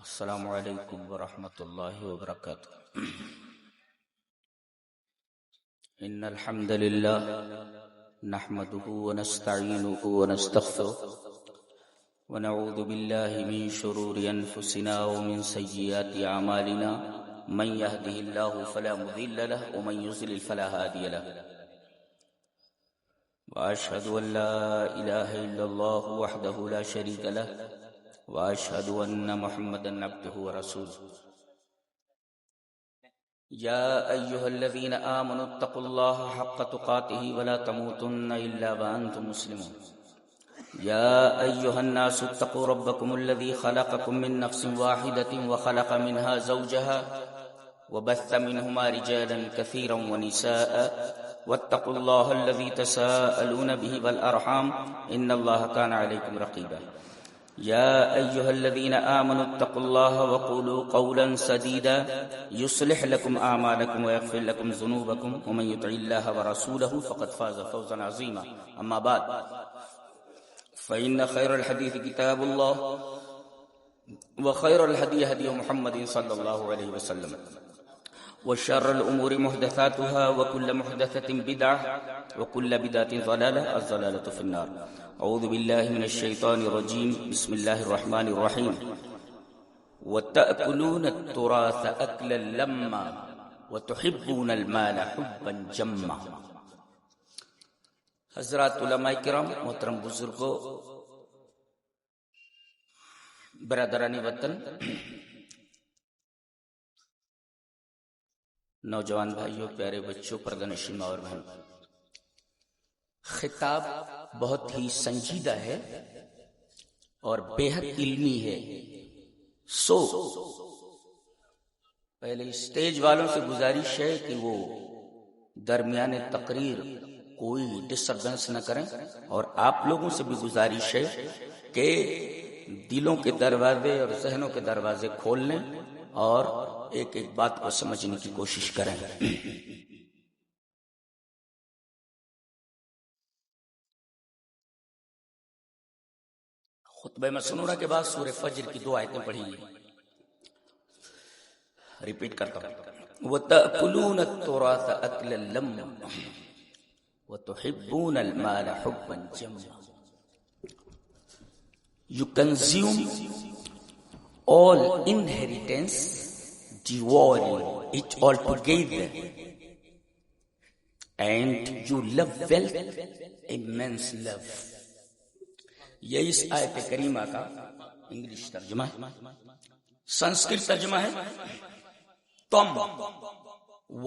السلام علیکم ورحمۃ اللہ وبرکاتہ۔ ان الحمد للہ نحمده ونستعینه ونستغفره ونعوذ باللہ من شرور انفسنا ومن سیئات اعمالنا من يهده الله فلا مضل له ومن يضلل فلا هادي له واشهد ان لا اله الا الله وحده لا شريك له واشهد ان محمدا عبده ورسوله يا ايها الذين امنوا اتقوا الله حق تقاته ولا تموتن الا وانتم مسلمون يا ايها الناس اتقوا ربكم الذي خلقكم من نفس واحدة وخلق منها زوجها وبث منهما رجالا كثيرا ونساء واتقوا الله الذي تساءلون به والارحام ان الله كان عليكم رقيبا يا أيها الذين آمنوا اتقوا الله وقولوا قولا سديدا يصلح لكم أعمالكم ويغفر لكم ذنوبكم ومن يطع الله ورسوله فقد فاز فوزا عظيما أما بعد فإن خير الحديث كتاب الله وخير الهدي هدي محمد صلى الله عليه وسلم وشر الأمور محدثاتها وكل محدثة بدعة وكل بدعة ضلالة الضلالة في النار اعوذ باللہ من الشیطان الرجیم بسم اللہ الرحمن الرحیم وَتَأْكُلُونَ التُّرَاثَ أَكْلًا لَمًّا وَتُحِبُّونَ الْمَالَ حُبًّا جَمًّا۔ حضرات علماء کرام، محترم بزرگوں، برادران وطن، نوجوان بھائیوں، پیارے بچوں، پردہ نشین ماں اور بہن، خطاب بہت ہی سنجیدہ ہے اور بے حد علمی ہے۔ پہلے اسٹیج والوں سے گزارش ہے کہ وہ درمیان تقریر کوئی ڈسٹربنس نہ کریں، اور آپ لوگوں سے بھی گزارش ہے کہ دلوں کے دروازے اور ذہنوں کے دروازے کھول لیں اور ایک ایک بات کو سمجھنے کی کوشش کریں۔ خطبہ مسنونہ کے بعد سورہ فجر کی 2 آیتیں پڑھی ہیں، ریپیٹ کرتا ہوں۔ وَتَأْكُلُونَ التُّرَاثَ أَكْلًا لَمًّا وَتُحِبُّونَ الْمَالَ حُبًّا جَمًّا۔ You consume all inheritance, devouring it all together, and you love wealth, immense love۔ یہ اس آیت کریمہ کا انگلش ترجمہ ہے۔ سنسکرت ترجمہ ہے تم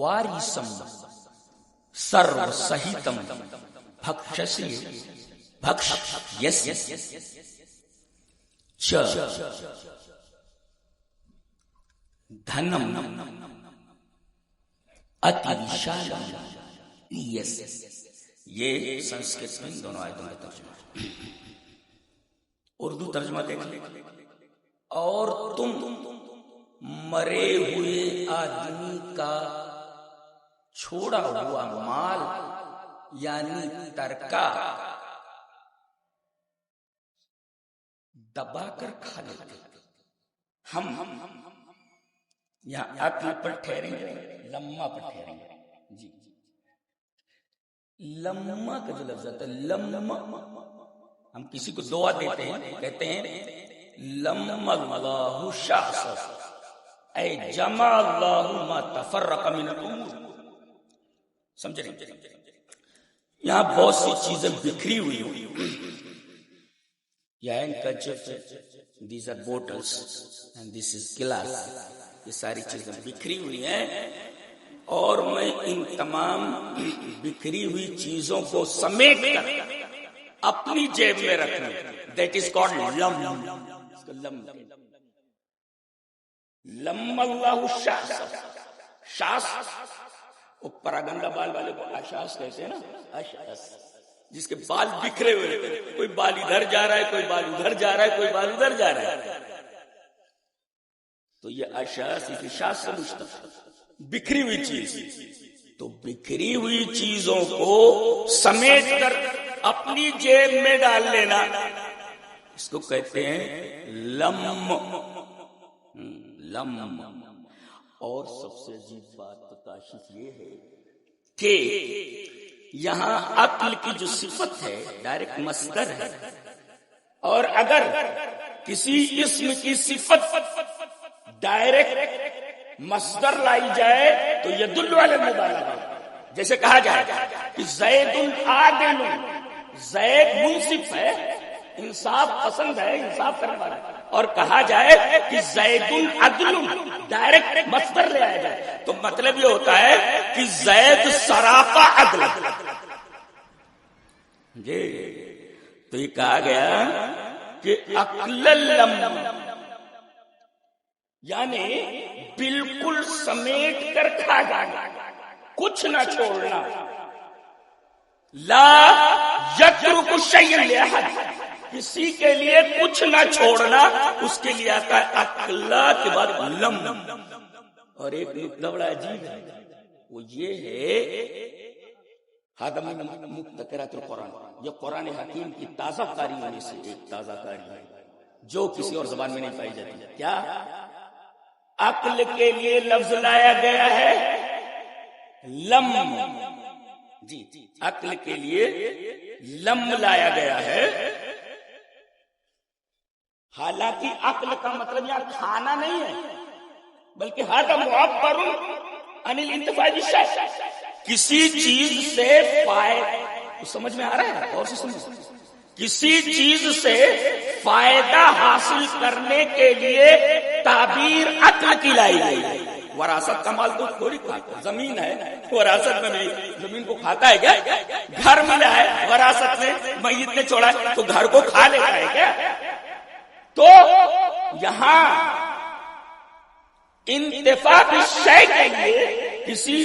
واریسم سرو سہیتم بھکشسی بھکش یس چ دھنم اتی وشالم یس۔ یہ سنسکرت میں دونوں آیتوں کا ترجمہ ہے۔ اردو ترجمہ دیکھیں، اور تم مرے ہوئے آدمی کا چھوڑا ہوا مال یعنی ترکہ دبا کر کھا لیتے۔ ہم یہاں عقل پر ٹھہریں گے، لمحہ پر ٹھہریں گے۔ جی، لمحہ کا جو لفظ ہے لمحہ، ہم کسی کو دعا دیتے ہیں، کہتے ہیں لم اللہ شخص اے جمع اللہ ما تفرق من الامور۔ سمجھ رہے ہیں؟ یہاں بہت سی چیزیں بکھری ہوئی ہوئی، یہ handkerchief, these are bottles and this is glass, یہ ساری چیزیں بکھری ہوئی ہیں، اور میں ان تمام بکھری ہوئی چیزوں کو سمیٹ کر اپنی جیب میں رکھنا، دیٹ از کالڈ لم۔ لم اللہ شاس، شاس وہ پراگندہ بال والے کو اشاس کہتے ہیں نا، اشاس جس کے بال بکھرے ہوئے، کوئی بال ادھر جا رہا ہے، کوئی بال ادھر جا رہا ہے، کوئی بال ادھر جا رہا ہے، تو یہ اشاس، اس شاس سے مشتق بکھری ہوئی چیز۔ تو بکھری ہوئی چیزوں کو سمیٹ کر اپنی جیب میں ڈال لینا، اس کو کہتے ہیں لم۔ لم. اور سب سے عجیب بات تو کاشف یہ ہے کہ یہاں عقل کی جو صفت ہے ڈائریکٹ مصدر ہے، اور اگر کسی اسم کی صفت ڈائریکٹ مصدر لائی جائے تو یدل علی المبالغہ. جیسے کہا جائے کہ زید عادل، زید منصف ہے، انصاف پسند ہے، انصاف کرنے والا ہے. اور کہا جائے کہ زید عدل، ڈائریکٹ مصدر لے آیا جائے تو مطلب یہ ہوتا ہے کہ زید سراپا عدل. جی تو یہ کہا گیا کہ عقل لم، یعنی بالکل سمیٹ کر کھا جانا، کچھ نہ چھوڑنا. لا یترک شیئا لأحد، کسی کے لیے کچھ نہ چھوڑنا، اس کے لیے آتا ہے عقل کے بعد لم. اور ایک نقطہ بڑا عجیب ہے، وہ یہ ہے ہذا من مبتکرات القرآن، یہ قرآن حکیم کی تازہ کاریوں میں سے ایک تازہ کاری ہے جو کسی اور زبان میں نہیں پائی جاتی. کیا عقل کے لیے لفظ لایا گیا ہے لم. جی عقل کے لیے لم لایا گیا ہے. حالانکہ عقل کا مطلب یہاں کھانا نہیں ہے، بلکہ ھذا معبر عن الانتفاع بالشیء، کسی چیز سے فائدہ، سمجھ میں آ رہا ہے؟ اور سے سمجھ، کسی چیز سے فائدہ حاصل کرنے کے لیے تعبیر عقل کی لائی گئی. وراثت کا مال تو تھوڑی کھاتا، زمین ہے وراثت میں بھی زمین کو کھاتا ہے کیا؟ گھر ملا ہے وراثت میں، میت نے چھوڑا ہے تو گھر کو کھا لیتا ہے کیا؟ تو یہاں انتفاع بالشیء کے لیے، کسی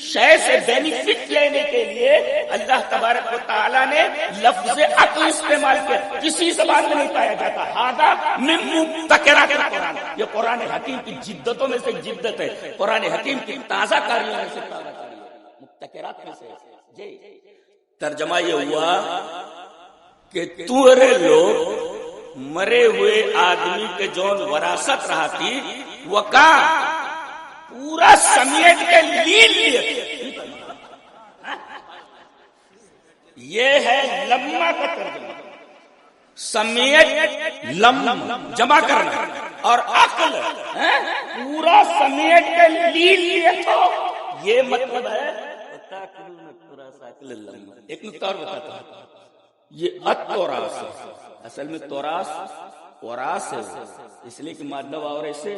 شے سے بینیفٹ لینے کے لیے اللہ تبارک و تعالی نے لفظ عقل استعمال کیا، کسی زبان میں نہیں پایا جاتا. ھذا من مبتکرات القرآن، یہ قرآن حکیم کی جدتوں میں سے جدت ہے، قرآن حکیم کی تازہ کاریوں میں سے تازہ کاری ہے، مبتکرات میں سے. جی ترجمہ یہ ہوا کہ تورے لوگ مرے ہوئے آدمی کے جون وراثت رہا تھی وہ کا پورا سمیٹ کے لیے. یہ ہے لمہ کا ترجمہ، سمیٹ لم جمع کرنا، اور عقل پورا سمیٹ کے لیے تو یہ مطلب ہے. ایک نقطہ اور بتاتا ہوں، یہ اتوراس ہے، اصل میں توراس وراث ہے، اس لیے کہ مادہ اور سے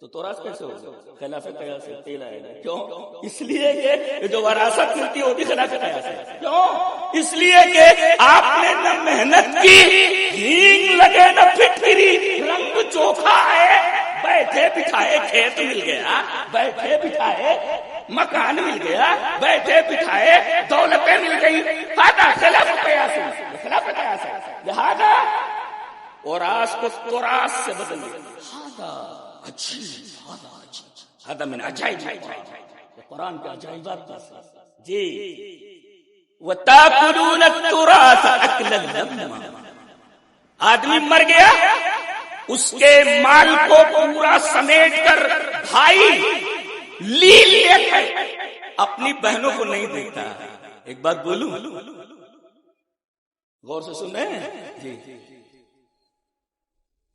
تو توراس کیسے ہوگا؟ خلاف قیاس سے تیل آئے گا. کیوں؟ اس لیے کہ جو وراثت ملتی ہے وہ بھی خلاف قیاس ہے. کیوں؟ اس لیے کہ آپ نے نہ محنت کی، ہینگ لگے نہ پھٹکری، رنگ چوکھا ہے، بیٹھے بٹھائے کھیت مل گیا، بیٹھے بٹھائے مکان مل گیا، بیٹھے بٹھائے دولتیں مل گئی، فائدہ خلاف قیاس ہے، خلاف قیاس ہے. لہذا وراث کو توراس سے بدل دیا. ھذا من عجائب قرآن کے عجائبات. جی وَتَأْكُلُونَ التُّرَاثَ أَكْلًا لَمًّا، آدمی مر گیا، اس کے مال کو پورا سمیٹ کر بھائی لیے اپنی بہنوں کو نہیں دیتا. ایک بات بولوں، غور سے سنیں. جی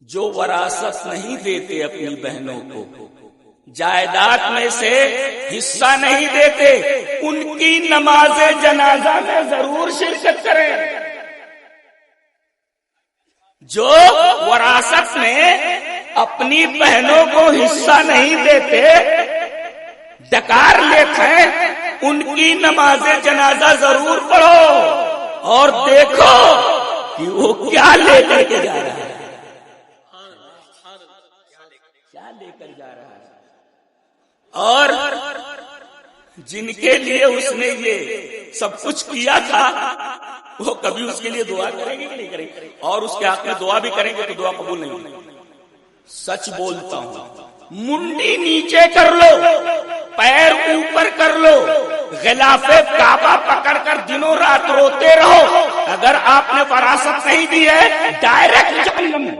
جو وراثت نہیں دیتے اپنی بہنوں کو، جائیداد میں سے حصہ نہیں دیتے، ان کی نماز جنازہ میں ضرور شرکت کریں. جو وراثت میں اپنی بہنوں کو حصہ نہیں دیتے، ڈکار لیتے ہیں، ان کی نماز جنازہ ضرور پڑھو اور دیکھو کہ وہ کیا لے کر کے جا رہا ہے، کیا لے کر جا رہا ہے. اور جن کے لیے اس نے یہ سب کچھ کیا تھا وہ کبھی اس کے لیے دعا کریں گے کہ نہیں کریں گے؟ اور اس کے حق میں دعا بھی کریں گے تو دعا قبول نہیں ہوگی. سچ بولتا ہوں، منڈی نیچے کر لو، پیر اوپر کر لو، غلاف کعبہ پکڑ کر دنوں رات روتے رہو، اگر آپ نے وراثت نہیں دی ہے ڈائریکٹ جہنم میں.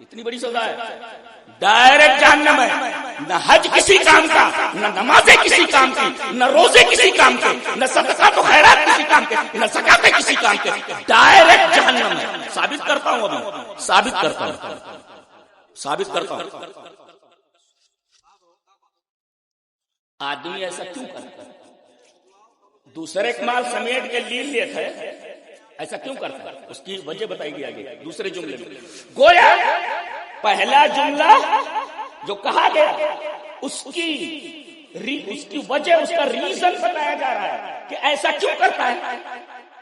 اتنی بڑی سزا ہے، ڈائریکٹ جہنم ہے. نہ حج کسی کام کا، نہ نمازیں کسی کام کی، نہ روزے کسی کام کے، نہ صدقات و خیرات کسی کام کے، نہ زکاتیں کسی کام کے، ڈائریکٹ جہنم ہے. ثابت کرتا ہوں، ابھی ثابت کرتا ہوں. آدمی ایسا کیوں کرتا ہے؟ دوسرے کا مال سمیٹ کے لیل لیتا ہے، ایسا کیوں کرتا ہے؟ اس کی وجہ بتائی گئی آگے دوسرے جملے میں. گویا پہلا جملہ جو کہا گیا اس کی وجہ، اس کا ریزن بتایا جا رہا ہے کہ ایسا کیوں کرتا ہے.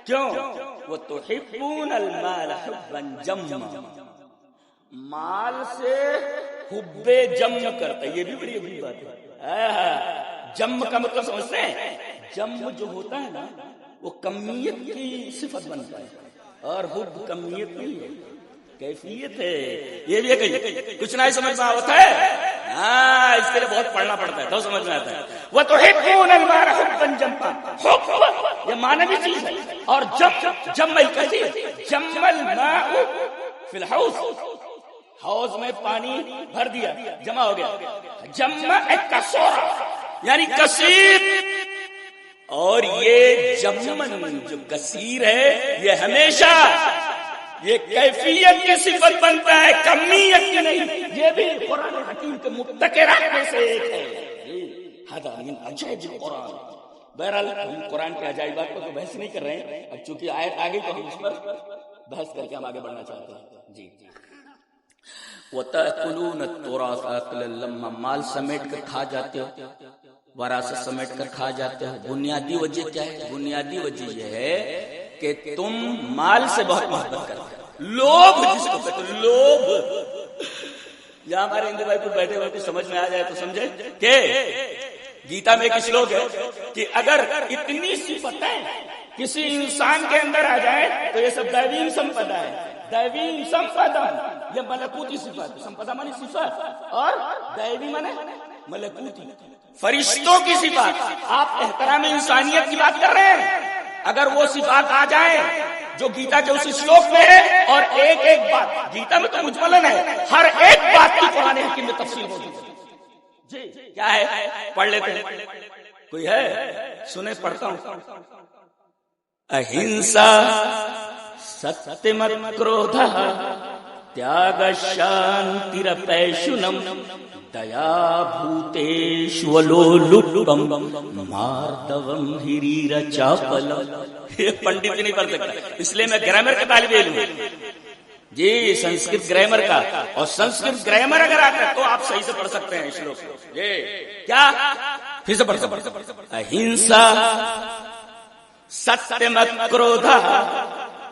کیوں؟ وَتُحِبُّونَ الْمَالَ حُبًّا جَمًّا، مال سے حب جم کرتا ہے. یہ بھی بڑی عجیب بات ہے. جم کا مطلب سمجھتے ہیں؟ جم جو ہوتا ہے نا وہ کمیت کی صفت بنتا ہے، اور حب کمیت نہیں ہے، کیفیت ہے. یہ بھی ہے کچھ نہیں سمجھ میں آتا ہے. ہاں، اس کے لیے بہت پڑھنا پڑتا ہے تو سمجھ میں آتا ہے. وَتُحِبُّونَ الْمَالَ حُبًّا جَمًّا، حب یہ معنوی چیز ہے. اور جم الکثیر، جم الماء فی الحوض، حوض میں پانی بھر دیا، جمع ہو گیا. جمع کثورا یعنی کثیر. اور یہ جمن جو کثیر ہے یہ ہمیشہ یہ کیفیت کی صفت بنتا ہے، کمیت کی نہیں. یہ بھی قرآن حکیم کے مبتکرات میں سے ایک ہے. ہذا من عجائب القرآن. بہرحال ہم قرآن کے عجائبات پر تو بحث نہیں کر رہے ہیں، اب چونکہ آیت آگے تو ہم اس پر بحث کر کے ہم آگے بڑھنا چاہتے ہیں. جی وَتَأْكُلُونَ التُّرَاثَ أَكْلًا لَمًّا، مال سمیٹ کر کھا جاتے ہو، وراثت سمیٹ کر کھا جاتے ہو. بنیادی وجہ کیا ہے؟ بنیادی وجہ یہ ہے کہ تم مال سے بہت محبت کرتے ہو. لوبھ جس کو کہتے ہو، لوبھ. یہاں ہمارے ہندو بھائی کو بیٹھے ہوئے سمجھ میں آ جائے تو سمجھے کہ گیتا میں ایک شلوک ہے کہ اگر اتنی صفتیں کسی انسان کے اندر آ جائے تو یہ سب دیوی سمپدا ہے. دیوی سمپدا یہ ملکوتی صفت، سمپدا مانی صفت، اور دیوی مانے ملکوتی فرشتوں کی صفات. آپ احترام انسانیت کی بات کر رہے ہیں، اگر وہ صفات آ جائیں جو گیتا کے اسی شلوک میں ہے، اور ایک ایک بات گیتا میں تو مجملن ہے، ہر ایک بات کی قرآن حکیم میں تفصیل موجود ہے. جی کیا ہے؟ پڑھ لیتے ہیں. کوئی ہے؟ سنیں، پڑھتا ہوں. اہنسا ستیم کرودھا تیاگ شانتیرپیشنم دیا بھوتیشولولپم ماردوم ہریر چاپلم. یہ پنڈت نہیں پڑھ سکتا، اس لیے میں گرامر کا طالب علم ہوں. جی سنسکرت گرامر کا، اور سنسکرت گرامر اگر آتا ہے تو آپ صحیح سے پڑھ سکتے ہیں. شلوک کیا پھر سے پڑھ سکتے. اہنسا ستیم کرودھا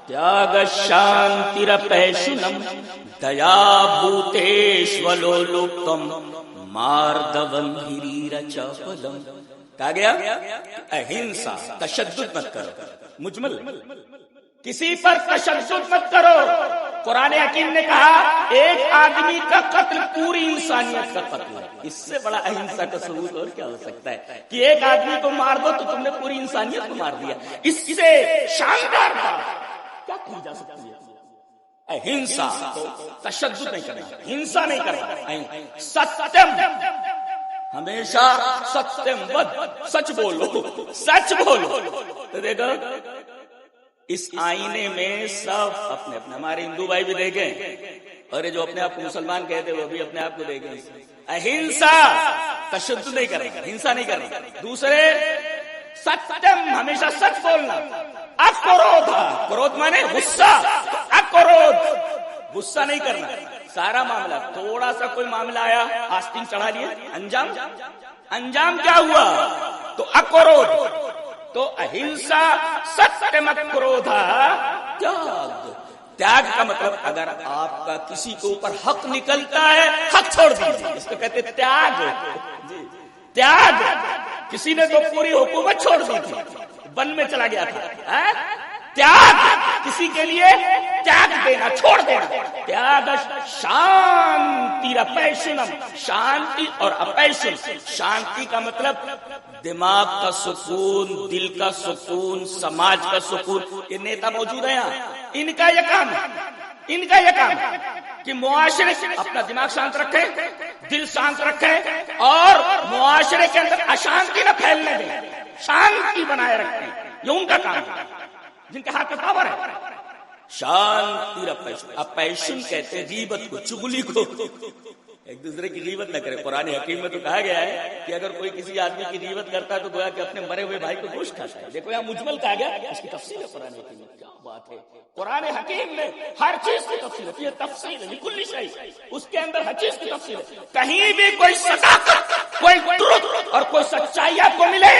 تیاگ شانتیرپیشنم دیا بھوتیشولولپم ماردوم ہریر چاپلم. کہا گیا اہنسا، تشدد مت کرو. مجمل کسی پر تشدد مت کرو. قرآن حکیم نے کہا ایک آدمی کا قتل پوری انسانیت کا قتل ہے. اس سے بڑا اہنسا کا ثبوت اور کیا ہو سکتا ہے کہ ایک آدمی کو مار دو تو تم نے پوری انسانیت کو مار دیا. اس سے شاندار بات کیا کی جا سکتی ہے؟ اہنسا تشدد نہیں کرنا، ہنسا نہیں کرنا. ستیم ہمیشہ ستیم ود، سچ بولو، سچ بولو. تو دیکھو اس آئینے میں سب اپنے اپنے، ہمارے ہندو بھائی بھی دیکھیں، اور جو اپنے آپ کو مسلمان کہتے وہ بھی اپنے آپ کو دیکھیں. اہنسا تشدد نہیں کرنا، ہنسا نہیں کرنا. دوسرے ستیم ہمیشہ سچ بولنا. اکرودھ، کرودھ مانے غصہ، اکرودھ غصہ نہیں کرنا. سارا معاملہ، تھوڑا سا کوئی معاملہ آیا، آستین چڑھا لیا، انجام کیا ہوا؟ تو اکرودھ. تو اہنسا ستیم کرودھا تیاگ. تیاگ کا مطلب اگر آپ کا کسی کے اوپر حق نکلتا ہے، حق چھوڑ دیجیے، اس کو کہتے تیاگ. تیاگ کسی نے تو پوری حکومت چھوڑ دی تھی، ون میں چلا گیا تھا. تیاگ کسی کے لیے تیاگ دینا، چھوڑ دینا. تیاگ شانتیرپیشنم، شانتی اور اپیشن. شانتی کا مطلب دماغ کا سکون، دل کا سکون، سماج کا سکون. یہ نیتا موجود ہے یہاں، ان کا یہ کام ہے. ان کا یہ کام ہے کہ معاشرے اپنا دماغ شانت رکھے، دل شانت رکھے، اور معاشرے کے اندر اشانتی نہ پھیلنے دیں، شانتی بنائے رکھیں، یہ ان کا کام ہے جن کے ہاتھ میں پاور ہے۔ شانتی رپیشن، اپیشن کہتے ہیں غیبت کو، چغلی کو، ایک دوسرے کی غیبت نہ کرے۔ قرآن حکیم میں تو کہا گیا ہے کہ اگر کوئی کسی آدمی کی غیبت کرتا ہے تو گویا کہ اپنے مرے ہوئے بھائی کو گوشت کھاتا ہے۔ دیکھو یہاں مجمل کہا گیا، اس کی تفصیل ہے قرآن حکیم میں۔ کیا بات ہے، قرآن حکیم میں ہر چیز کی تفصیل ہے، یہ تفصیل ہے لکل شیء، اس کے اندر ہر چیز کی تفصیل ہے۔ کہیں بھی کوئی صداقت، کوئی ٹروت اور کوئی سچائی آپ کو ملے،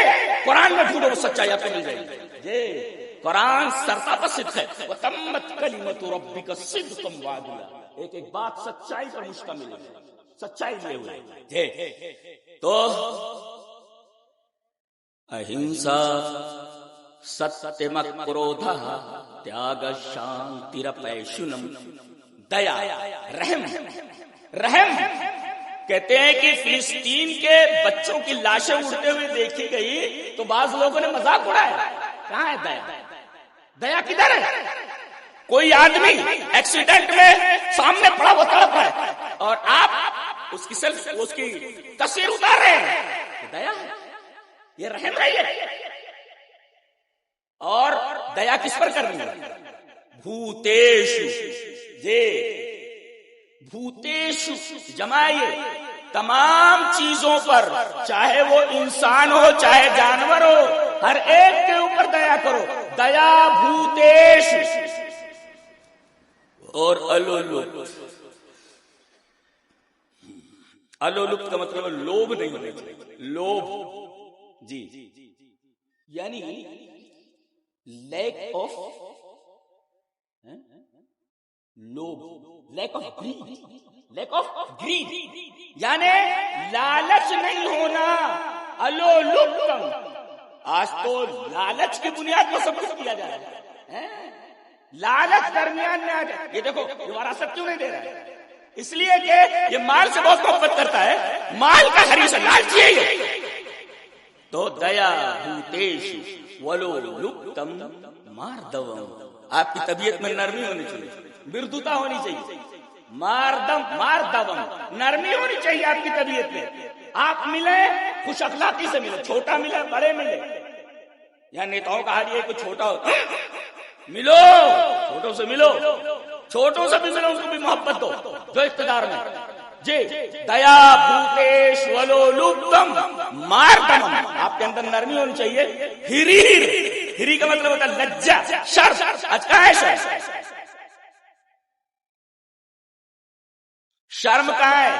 قرآن میں ڈھونڈو وہ سچائی آپ کو مل جائے گی۔ قرآن سرتاپا صدق ہے، وَتَمَّتْ كَلِمَةُ رَبِّكَ صِدْقًا وَعَدْلًا، ایک ایک بات سچائی پر مشتمل ہے، سچائی لیے ہوئے۔ تو اہنسا ستیم کرودھا تیاگ شانتیرپیشنم، دیا رحم، رحم کہتے ہیں کہ فلسطین کے بچوں کی لاشیں اڑتے ہوئے دیکھی گئی تو بعض لوگوں نے مذاق اڑایا، کہاں ہے دیا؟ دیا کدھر ہے؟ کوئی آدمی ایکسیڈنٹ میں سامنے پڑا وہ تڑپ رہا ہے اور آپ اس کی تصویر اتار رہے ہیں، دیا ہے؟ یہ رحم ہے؟ اور دیا کس پر کرنی ہے؟ بھوتیشو، بھوتیشو جمائیے تمام چیزوں پر، چاہے وہ انسان ہو چاہے جانور ہو، ہر ایک کے اوپر دیا کرو۔ دیا بھوتیشو۔ اور الولپ کا مطلب لوبھ نہیں ہونے چاہیے، لوبھ جی، یعنی لیک آف لوبھ، lack of greed, lack of greed یعنی لالچ نہیں ہونا۔ الولپتم، آج تو لالچ کی بنیاد پر سب کچھ کیا جا رہا ہے، لالچ درمیان میں آ جائے۔ یہ دیکھو یہ وراثت کیوں نہیں دے رہا ہے؟ اس لیے کہ یہ مال سے بہت محبت کرتا ہے، مال کا حریص ہے، لالچی ہے یہ۔ تو دیا بھوتیش ولولپتم ماردوم، آپ کی طبیعت میں نرمی ہونی چاہیے، مردوتا ہونی چاہیے، ماردوم نرمی ہونی چاہیے آپ کی طبیعت میں۔ آپ ملے خوش اخلاقی سے ملے، چھوٹا ملے بڑے ملے، یہاں نیتاؤں کا حال یہ کوئی چھوٹا ہو ملو، چھوٹوں سے ملو، چھوٹوں سے بھی ملو، ان کو بھی محبت دو جو اقتدار میں جی۔ دیا بھوتیش ولولپتم ماردم، آپ کے اندر نرمی ہونی چاہیے۔ ہری کا مطلب ہوتا ہے لجا، شرم، شرم کہاں ہے؟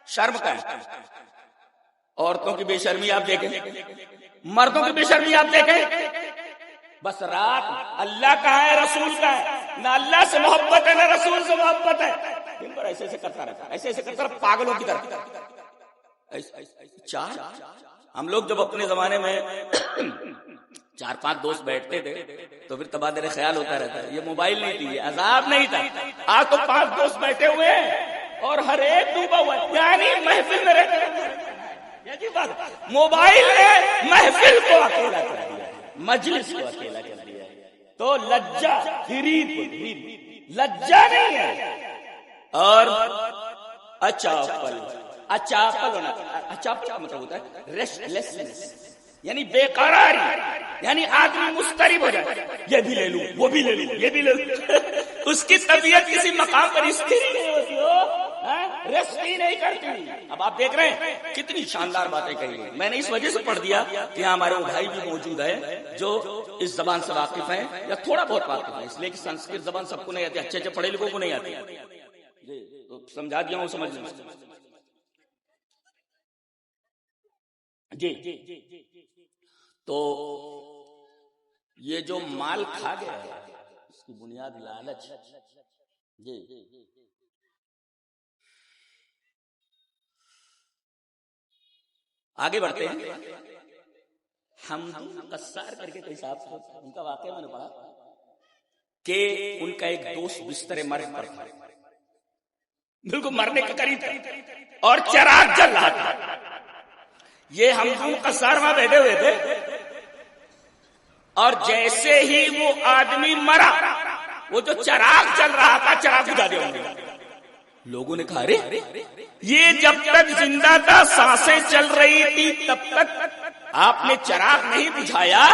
شرم کہاں ہے؟ عورتوں کی بے شرمی آپ دیکھیں، مردوں کی بے شرمی آپ دیکھیں، بس رات اللہ کہاں ہے رسول کا ہے، نہ اللہ سے محبت ہے نہ رسول سے محبت ہے، دن بھر ایسے ایسے کرتا رہتا ہے، ایسے ایسے کرتا رہتا، پاگلوں کی طرح۔ چار ہم لوگ جب اپنے زمانے میں 4-5 دوست بیٹھتے تھے تو پھر تبادلہ خیال ہوتا رہتا ہے، یہ موبائل نہیں تھی، یہ عذاب نہیں تھا۔ آج تو 5 دوست بیٹھے ہوئے ہیں اور ہر ایک ڈوبا ہوا ہے، یعنی محفل میں رہتے ہیں۔ موبائل نے محفل کو اکیلا کر دیا، مجلس کو اکیلا کر دیا، تو لجا لجا نہیں ہے۔ اور اچاپل، اچاپل ہونا، اچاپل کا مطلب ہوتا ہے ریسٹلیسنس، یعنی بے قراری، یعنی آدمی مضطرب ہو جائے، یہ بھی لے لوں وہ بھی لے لوں یہ بھی لے لوں، اس کی طبیعت کسی مقام پر استھر نہیں ہوتی ہو، ریسٹ ہی نہیں کرتی۔ اب آپ دیکھ رہے ہیں کتنی شاندار باتیں کہی ہیں، میں نے اس وجہ سے پڑھ دیا کہ ہمارے وہ بھائی بھی موجود ہے جو اس زبان سے واقف ہیں یا تھوڑا بہت واقف ہیں، اس لیے کہ سنسکرت زبان سب کو نہیں آتی، اچھے اچھے پڑھے لکھوں کو نہیں آتی، تو سمجھا دیا ہوں، سمجھ لیں جی۔ تو یہ جو مال کھا گیا ہے اس کی بنیاد لالچ جی۔ آگے بڑھتے ہیں، حمد قصار کر کے کوئی صاحب، ان کا واقعہ میں نے پڑھا کہ ان کا ایک دوست بستر مرگ پر تھا، بالکل مرنے کے قریب تھا اور چراغ جل رہا تھا۔ یہ حمد قصار وہاں بیٹھے ہوئے تھے اور جیسے ہی وہ آدمی مرا وہ جو چراغ چل رہا تھا چراغ بجھا دیا انہوں نے. لوگوں نے کہا ارے یہ جب تک زندہ تھا سانسیں چل رہی تھی تب تک آپ نے چراغ نہیں بجھایا,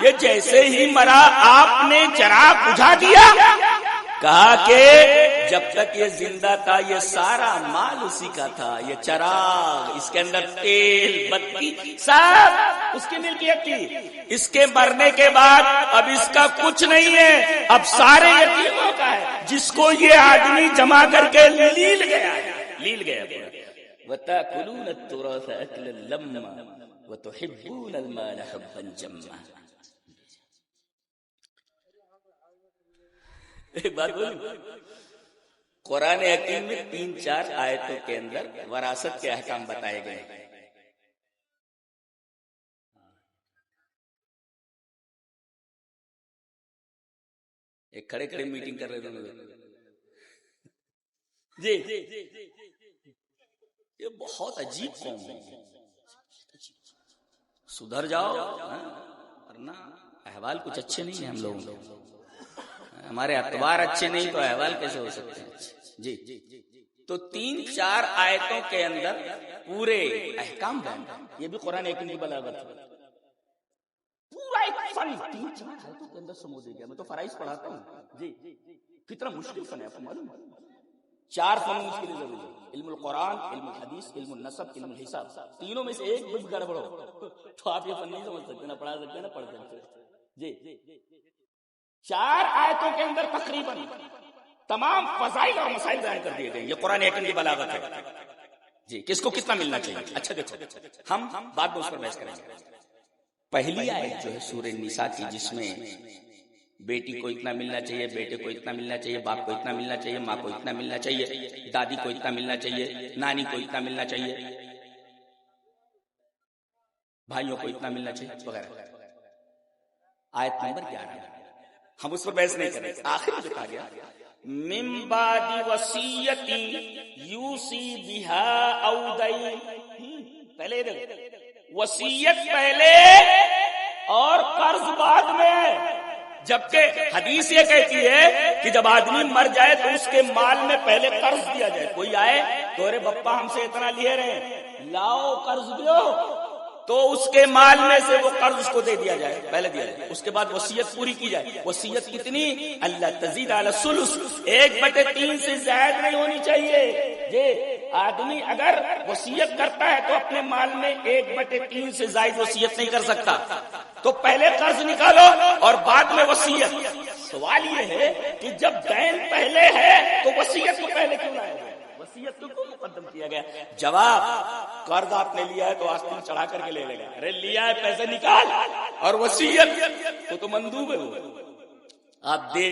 یہ جیسے ہی مرا آپ نے چراغ بجھا دیا. کہا کہ جب تک یہ زندہ تھا یہ سارا مال اسی کا تھا, یہ چراغ اس کے اندر تیل بتی سب اس کی ملکیت تھی. اس کے مرنے کے بعد اب اس کا کچھ نہیں ہے, اب سارے یتیموں کا ہے جس کو یہ آدمی جمع کر کے لیل گیا. وَتَأْكُلُونَ التُّرَاثَ أَكْلًا لَمًّا وَتُحِبُّونَ الْمَالَ حُبًّا جَمًّا. ایک بات بولوں, قرآن حکیم میں 3-4 آیتوں کے اندر وراثت کے احکام بتائے گئے. ایک کھڑے کھڑے میٹنگ کر رہے تھے جی, یہ بہت عجیب قوم ہے, سدھر جاؤ ورنہ احوال کچھ اچھے نہیں ہیں. ہم لوگوں ہمارے اخبار اچھے نہیں تو احوال کیسے ہو سکتے ہیں جی. تو 3-4 آیتوں کے اندر پورے احکام بیان, یہ بھی قرآن حکیم کی بلاغت ہے. پورا ایک فن 3-4 آیتوں کے اندر سمو دے گیا. میں تو فرائض پڑھاتا ہوں جی, کتنا مشکل فن ہے آپ کو معلوم ہے. 4 فن اس کے لیے ضروری ہے, علم القرآن, علم الحدیث, علم النسب, علم الحساب. تینوں میں سے ایک بھی گڑبڑ ہو تو آپ یہ فن نہیں سمجھ سکتے, نہ پڑھا سکتے نہ پڑھ سکتے جی. 4 آیتوں کے اندر تقریباً تمام فضائل اور مسائل بیان کر دیے گئے. یہ قرآن حکیم کی بلاغت ہے جی. کس کو کتنا ملنا چاہیے. اچھا دیکھو, ہم بعد میں اس پر بحث کریں گے. پہلی آیت جو ہے سورہ النساء کی, جس میں بیٹی کو اتنا ملنا چاہیے, بیٹے کو اتنا ملنا چاہیے, باپ کو اتنا ملنا چاہیے, ماں کو اتنا ملنا چاہیے, دادی کو اتنا ملنا چاہیے, نانی کو اتنا ملنا چاہیے, بھائیوں کو اتنا ملنا چاہیے وغیرہ. آیت نمبر 11 ہم اس پر بحث نہیں کریں. آخر میں جو کہا گیا من بعد وصیت یوصی بها او دین, پہلے وصیت پہلے اور قرض بعد میں. جبکہ حدیث یہ کہتی ہے کہ جب آدمی مر جائے تو اس کے مال میں پہلے قرض دیا جائے. کوئی آئے تو ارے بپا ہم سے اتنا لیے رہے, لاؤ قرض دو, تو اس کے مال میں سے وہ قرض اس کو دے دیا جائے, پہلے دیا جائے. اس کے بعد وصیت پوری کی جائے. وصیت کتنی؟ اللہ تزید علی الثلث, 1/3 سے زائد نہیں ہونی چاہیے. یہ آدمی اگر وصیت کرتا ہے تو اپنے مال میں 1/3 سے زائد وصیت نہیں کر سکتا. تو پہلے قرض نکالو اور بعد میں وصیت. سوال یہ ہے کہ جب دین پہلے ہے تو وصیت کو پہلے کیوں لائے گئے, وصیت کو مقدم کیا گیا؟ جواب, قرض آپ نے لیا ہے تو آستین چڑھا کر کے لے لے گا. ارے لیا ہے پیسے نکال, اور وصیت تو مندوب ہے, وہ آپ دے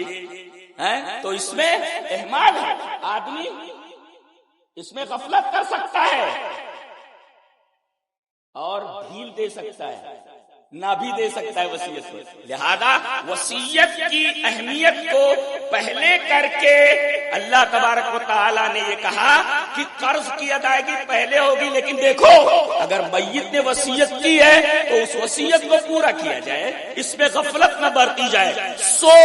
ہیں تو اس میں اہمال ہے. آدمی اس میں غفلت کر سکتا ہے اور ڈھیل دے سکتا ہے, نہ بھی دے سکتا ہے وصیت کو. لہذا وصیت کی اہمیت کو پہلے کر کے اللہ تبارک و تعالی نے یہ کہا کہ قرض کی ادائیگی پہلے ہوگی, لیکن دیکھو اگر میت نے وصیت کی ہے تو اس وصیت کو پورا کیا جائے, اس میں غفلت نہ برتی جائے. سو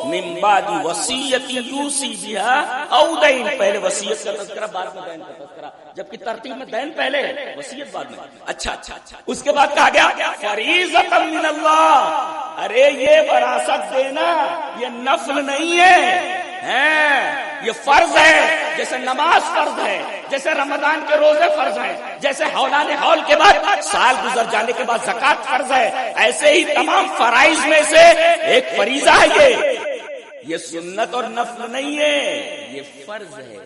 من بعد وصیت یوصی بها او دین, پہلے وصیت کا تذکرہ بعد میں دین کا تذکرہ, جبکہ ترتیب میں دین پہلے ہے وصیت بعد میں. اچھا, اس کے بعد کہا گیا فریضۃ من اللہ. ارے یہ وراثت دینا یہ نفل نہیں ہے, یہ فرض ہے. جیسے نماز فرض ہے, جیسے رمضان کے روزے فرض ہیں, جیسے حولان حول کے بعد سال گزر جانے کے بعد زکات فرض ہے, ایسے ہی تمام فرائض میں سے ایک فریضہ ہے. یہ سنت اور نفل نہیں ہے, یہ فرض ہے.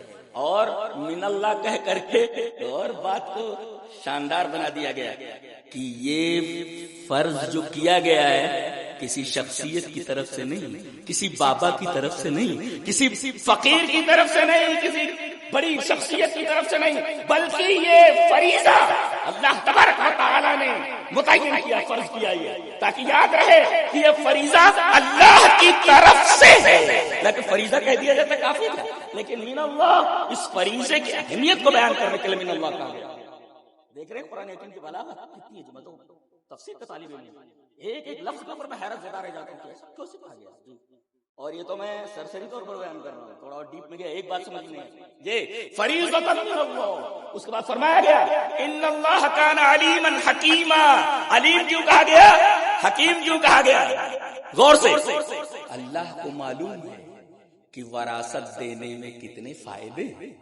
اور من اللہ کہہ کر کے اور بات کو شاندار بنا دیا گیا کہ یہ فرض جو کیا گیا ہے کسی شخصیت کی طرف سے نہیں, کسی بابا کی طرف سے نہیں, کسی فقیر کی طرف سے نہیں, کسی بڑی شخصیت کی طرف سے نہیں, بلکہ یہ فریضہ اللہ تبارک و تعالی نے متعین کیا, فرض کیا ہے, تاکہ یاد رہے کہ یہ فریضہ اللہ کی طرف سے ہے. لیکن فریضہ کہہ دیا جاتا کافی تھا, لیکن من اللہ اس فریضے کی اہمیت کو بیان کرنے کے لیے من اللہ کہا گیا. دیکھ رہے ہیں قرآن حکیم کی بلاغت کتنی ہے. جو تفسیر کا طالب علم ایک ایک لفظ کے اوپر میں حیرت زدہ رہ جاتا ہوں, کیسے کہا گیا. اور یہ تو میں سرسری طور پر بیان کر رہا ہوں، تھوڑا اور ڈیپ میں گیا، ایک بات سمجھ میں یہ فریضۃ من اللہ، اس کے بعد فرمایا گیا ان اللہ کان علیما حکیما۔ علیم کیوں کہا گیا، حکیم کیوں کہا گیا؟ غور سے، اللہ کو معلوم ہے کہ وراثت دینے میں کتنے فائدے ہیں،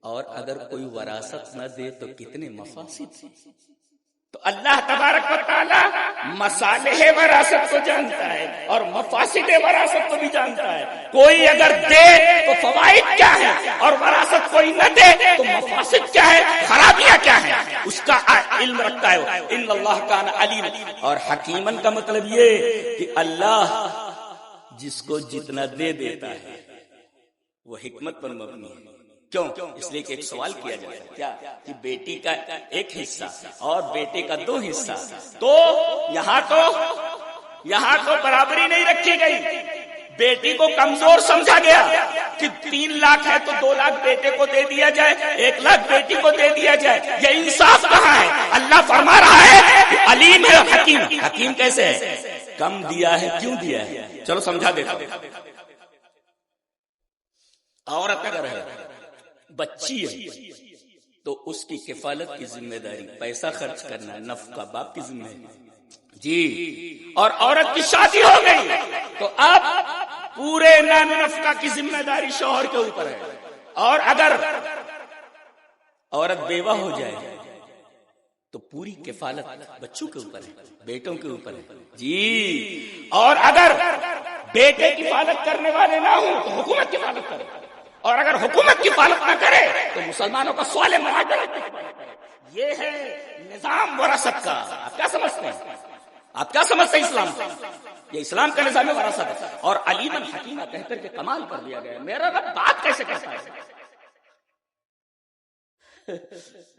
اور اگر کوئی وراثت نہ دے تو کتنے مفاسد ہیں۔ تو اللہ تبارک و تعالی مصالح وراثت کو جانتا ہے اور مفاسد وراثت کو بھی جانتا ہے۔ کوئی اگر دے تو فوائد کیا ہے، اور وراثت کوئی نہ دے تو مفاسد کیا ہے، خرابیاں کیا ہیں، اس کا علم رکھتا ہے۔ ان اللہ کان علیم، اور حکیمن کا مطلب یہ کہ اللہ جس کو جتنا دے دیتا ہے وہ حکمت پر مبنی ہے۔ کیوں؟ اس لیے کہ ایک سوال کیا جاتا ہے کیا کہ بیٹی کا ایک حصہ اور بیٹے کا 2 حصہ، تو یہاں تو برابری نہیں رکھی گئی، بیٹی کو کمزور سمجھا گیا کہ 3 لاکھ ہے تو 2 لاکھ بیٹے کو دے دیا جائے، 1 لاکھ بیٹی کو دے دیا جائے۔ یہ انصاف کہاں ہے؟ اللہ فرما رہا ہے کہ علیم ہے حکیم۔ حکیم کیسے ہے؟ کم دیا ہے، کیوں دیا ہے؟ چلو سمجھا دیتا ہوں۔ عورت اگر ہے، بچی ہے، تو اس کی کفالت کی ذمہ داری، پیسہ خرچ کرنا، نفقہ باپ کی ذمہ ہے جی۔ اور عورت کی شادی ہو گئی تو اب پورے نفقہ کی ذمہ داری شوہر کے اوپر ہے، اور اگر عورت بیوہ ہو جائے تو پوری کفالت بچوں کے اوپر ہے، بیٹوں کے اوپر ہے جی۔ اور اگر بیٹے کفالت کرنے والے نہ ہوں تو حکومت کفالت کرے، اور اگر حکومت کی کفالت نہ کرے تو مسلمانوں کا سوال معادلت۔ یہ ہے نظام وراثت کا۔ آپ کیا سمجھتے ہیں؟ آپ کیا سمجھتے ہیں اسلام کا؟ یہ اسلام کا نظام وراثت ہے، اور علیم حکیم کہہ کر کے کمال کر دیا گیا۔ میرا رب بات کیسے کرتا ہے؟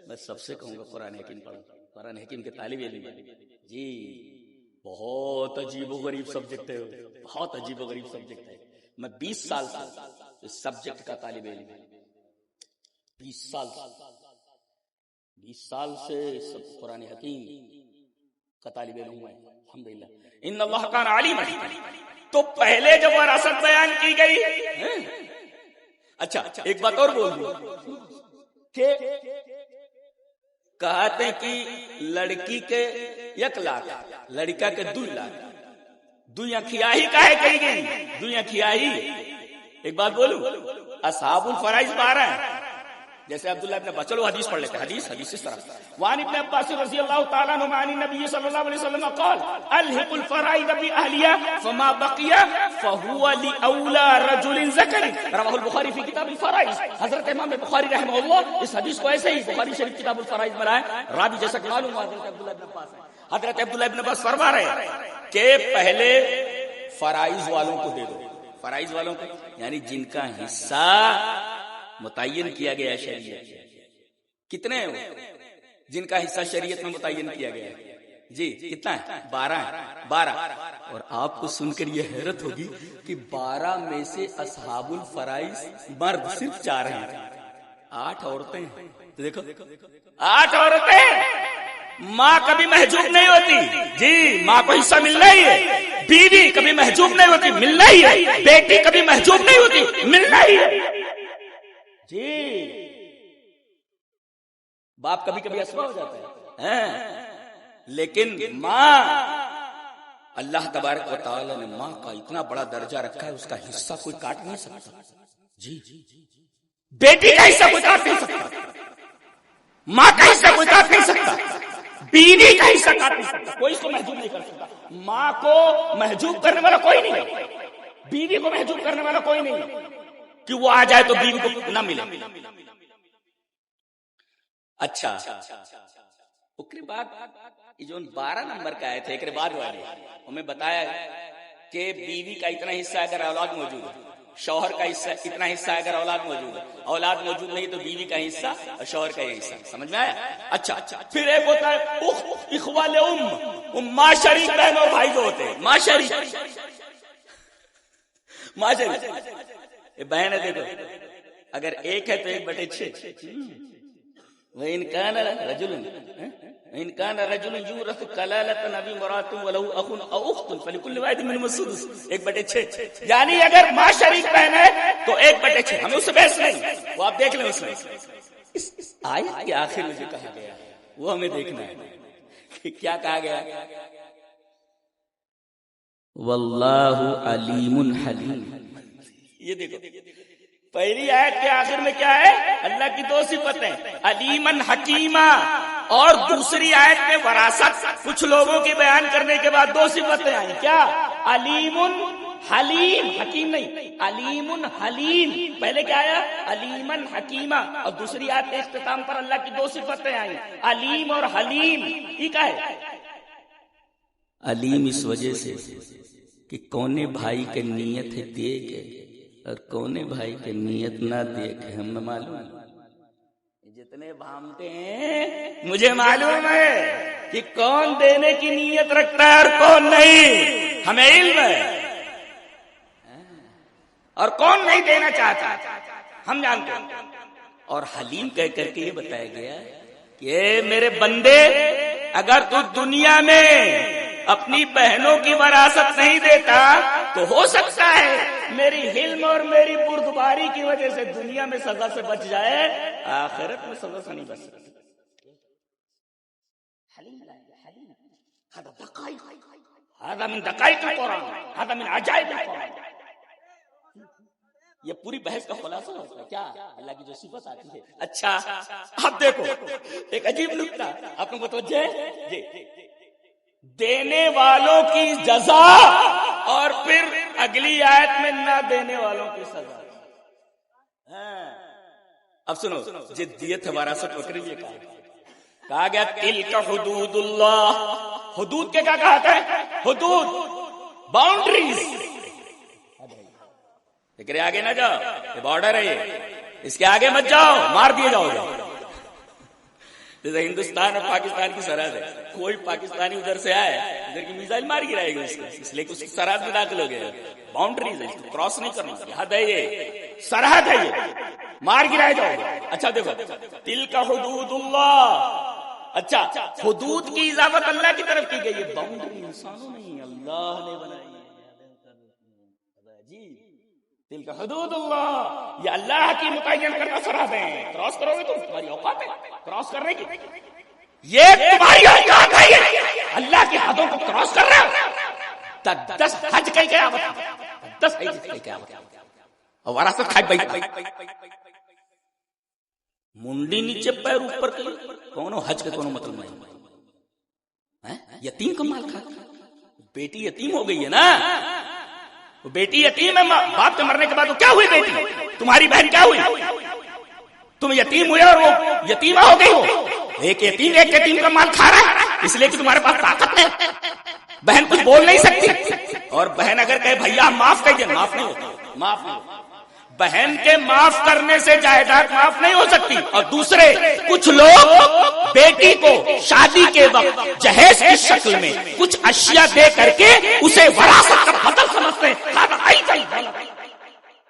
میں سب سے کہوں گا قرآن حکیم پڑھو، قرآن حکیم کے طالب علم جی۔ بہت عجیب و غریب سبجیکٹ ہے، بہت عجیب و غریب سبجیکٹ ہے۔ میں 20 سال سے اس سبجیکٹ کا طالب علم ہے، 20 سال سے سب قرآن حکیم کا طالب علم ہوں میں الحمدللہ۔ ان اللہ کان علیم حکیم۔ تو پہلے جب وراثت بیان کی گئی، اچھا ایک بات اور بول دوں کہ کہتے ہیں کہ لڑکی کے 1 لاکھ، لڑکا کے 2 لاکھ، دنیا کھیاہی کا ہے کہی گئی، دنیا کھیاہی۔ ایک بات بولوں، اصحاب الفرائض 12 ہیں، جیسے عبداللہ ابن عباس، چلو حدیث پڑھ لیتے ہیں، حدیث اس طرح۔ وعن ابن عباس رضی اللہ تعالیٰ عنہ عن النبی صلی اللہ علیہ وسلم قال الحق الفرائض بأهلها فما بقي فهو لأولى رجل ذكر، رواه البخاری فی کتاب الفرائض۔ حضرت امام بخاری رحمہ اللہ اس حدیث کو ایسے ہی بخاری شریف کتاب الفرائض میں لائے، راوی جیسا کہ معلوم ہوا حضرت عبداللہ ابن عباس ہے۔ حضرت عبداللہ ابن عباس فرما رہے ہیں کہ پہلے فرائض والوں کو دے دو، فرائض والوں کو یعنی جن کا حصہ متعین کیا گیا شریعت۔ کتنے ہیں وہ جن کا حصہ شریعت میں متعین کیا گیا ہے جی؟ کتنا ہے؟ 12 ہے، 12۔ اور آپ کو سن کر یہ حیرت ہوگی کہ 12 میں سے اصحاب الفرائض مرد صرف 4 ہیں، 8 عورتیں ہیں۔ تو دیکھو 8 عورتیں۔ ماں کبھی محجوب نہیں ہوتی جی، ماں کو حصہ ملنا ہی ہے۔ بیوی کبھی محجوب نہیں ہوتی، ملنا ہی ہے۔ بیٹی کبھی محجوب نہیں ہوتی، ملنا ہی ہے جی۔ باپ کبھی کبھی اسوا ہو جاتا ہے، لیکن ماں، اللہ تبارک و تعالی نے ماں کا اتنا بڑا درجہ رکھا ہے، اس کا حصہ کوئی کاٹ نہیں سکتا جی۔ بیٹی کا حصہ کوئی کاٹ نہیں سکتا، ماں کا حصہ کوئی کاٹ نہیں سکتا، بیوی کا حصہ کاٹ نہیں سکتا، کوئی اس کو محجوب نہیں کر سکتا۔ ماں کو محجوب کرنے والا کوئی نہیں ہے، بیوی کو محجوب کرنے والا کوئی نہیں ہے کہ وہ آ جائے تو بیوی کو نہ ملے۔ اچھا اس کے بعد جو 12 نمبر کا آئے تھے ایک بعد والے ہمیں بتایا کہ بیوی کا اتنا حصہ اگر اولاد موجود ہے، شوہر کا حصہ اتنا حصہ اگر اولاد موجود ہے، اولاد موجود نہیں تو بیوی کا حصہ اور شوہر کا یہ حصہ۔ سمجھ میں آیا؟ اچھا پھر ایک ہوتا ہے اخوال ماں شریک، بہن اور بھائی جو ہوتے ہیں ماں شریک، ماں شریک بہن ہے۔ دیکھو اگر ایک ہے تو 1/6، وَإِنْ كَانَ رَجُلٌ ان کان رجل یورث کلالۃ ابی امرأۃ ولہ اخ او اخت فلکل واحد منہم السدس، 1/6، یعنی اگر ماں شریک بہن ہے تو 1/6، ہمیں اس سے بحث نہیں، وہ آپ دیکھ لیں اس میں اس آیت کے آخر میں جو کہا گیا ہے وہ ہمیں دیکھنا ہے کہ کیا کہا گیا، واللہ علیم حلیم۔ یہ دیکھو پہلی آیت کے آخر میں کیا ہے، اللہ کی 2 صفتیں، علیمن حکیمہ، اور دوسری آیت میں وراثت کچھ لوگوں کی بیان کرنے کے بعد 2 صفتیں آئیں، کیا، علیم حلیم، حکیم نہیں، علیم حلیم، پہلے کیا آیا، علیمن حکیمہ، اور دوسری آیت کے اختتام پر اللہ کی 2 صفتیں آئیں، علیم اور حلیم۔ ٹھیک ہے، علیم اس وجہ سے کہ کونے بھائی کے نیت ہے دیکھ اور کونے بھائی کے نیت نہ دیکھ، ہمیں معلوم ہے، جتنے بھامتے ہیں مجھے معلوم ہے کہ کون دینے کی نیت رکھتا ہے اور کون نہیں، ہمیں علم ہے، اور کون نہیں دینا چاہتا ہم جانتے ہیں۔ اور حلیم کہہ کر کے یہ بتایا گیا کہ میرے بندے اگر تو دنیا میں اپنی بہنوں کی وراثت نہیں دیتا تو ہو سکتا ہے میری حلم اور میری بردباری کی وجہ سے دنیا میں سزا سے بچ جائے، آخرت میں سزا سے نہیں بچ سکتا۔ هذا من دقائق القرآن، هذا من عجائب القرآن۔ یہ پوری بحث کا خلاصہ ہوتا ہے کیا، اللہ کی جو صفت آتی ہے۔ اچھا اب دیکھو ایک عجیب نکتہ آپ کو متوجہ ہے جی، دینے والوں کی جزا اور پھر اگلی آیت میں نہ دینے والوں کی سزا۔ اب سنو، جدیت وراثت وکری یہ کہا گیا تلک حدود اللہ، حدود کے کیا کہا ہے، حدود، باؤنڈریز، لیکن آگے نہ جاؤ، یہ بارڈر ہے، یہ اس کے آگے مت جاؤ، مار دیے جاؤ گے۔ جیسے ہندوستان اور پاکستان کی سرحد ہے، کوئی پاکستانی ادھر سے آئے ادھر کی میزائل مار گرائے گا اس کو، اس لیے کہ اس کی سرحد میں داخل ہو گیا، باؤنڈریز ہے، کراس نہیں کرنا، حد ہے، یہ سرحد ہے، یہ مار گرائے جاؤ گے۔ اچھا دیکھو تلک حدود اللہ، اچھا حدود کی اضافت اللہ کی طرف کی گئی ہے، باؤنڈری انسانوں نہیں اللہ نے بنائی ہے۔ جی تلک حدود اللہ، یہ اللہ کی متعین کردہ سرحدیں، کراس کرو گے تو تمہاری اوقات ہے کراس کرنے کی، یہ تمہاری اوقات ہے، اللہ کی حدوں کو کراس کر رہے ہو، 10 حج کہیں کیا بتا، 10 حج کہیں کیا بتا، اور وراثت کھائی بیٹھ منڈی نیچے پیر اوپر کی، کونوں حج کے کونوں مطلب نہیں، یتیم کا مال کھا، بیٹی یتیم ہو گئی ہے نا، بیٹی یتیم ہے، باپ کے مرنے کے بعد وہ کیا ہوئی بیٹی، تمہاری بہن کیا ہوئی، تم یتیم ہوئے اور وہ یتیمہ ہو گئی ہو، ایک یتیم کا مال کھا رہا ہے اس لیے کہ تمہارے پاس طاقت ہے، بہن کچھ بول نہیں سکتی، اور بہن اگر کہے بھیا معاف کیجیے، معاف نہیں ہوتا، معاف نہیں ہوتا، بہن کے معاف کرنے سے جائیداد معاف نہیں ہو سکتی۔ اور دوسرے کچھ لوگ بیٹی کو شادی کے وقت جہیز کی شکل میں کچھ اشیاء دے کر کے اسے وراثت کا بدل سمجھتے ہیں،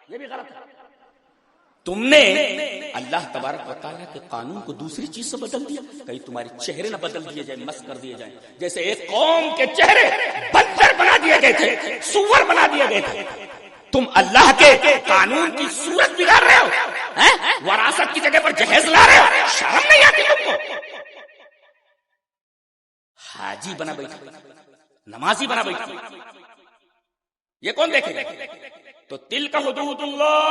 یہ بھی غلط ہے۔ تم نے اللہ تبارک و تعالیٰ کے قانون کو دوسری چیز سے بدل دیا، کہیں تمہارے چہرے نہ بدل دیے جائیں، مس کر دیے جائیں، جیسے ایک قوم کے چہرے بندر بنا دیے گئے تھے، سور بنا دیے گئے تھے، تم اللہ کے قانون کی صورت بگاڑ رہے ہو، وراثت کی جگہ پر جہیز لا رہے ہو، شرم نہیں آتی تم کو؟ حاجی بنا بیٹھا، نمازی بنا بیٹھا، یہ کون دیکھے گا؟ تو تلک حدود اللہ،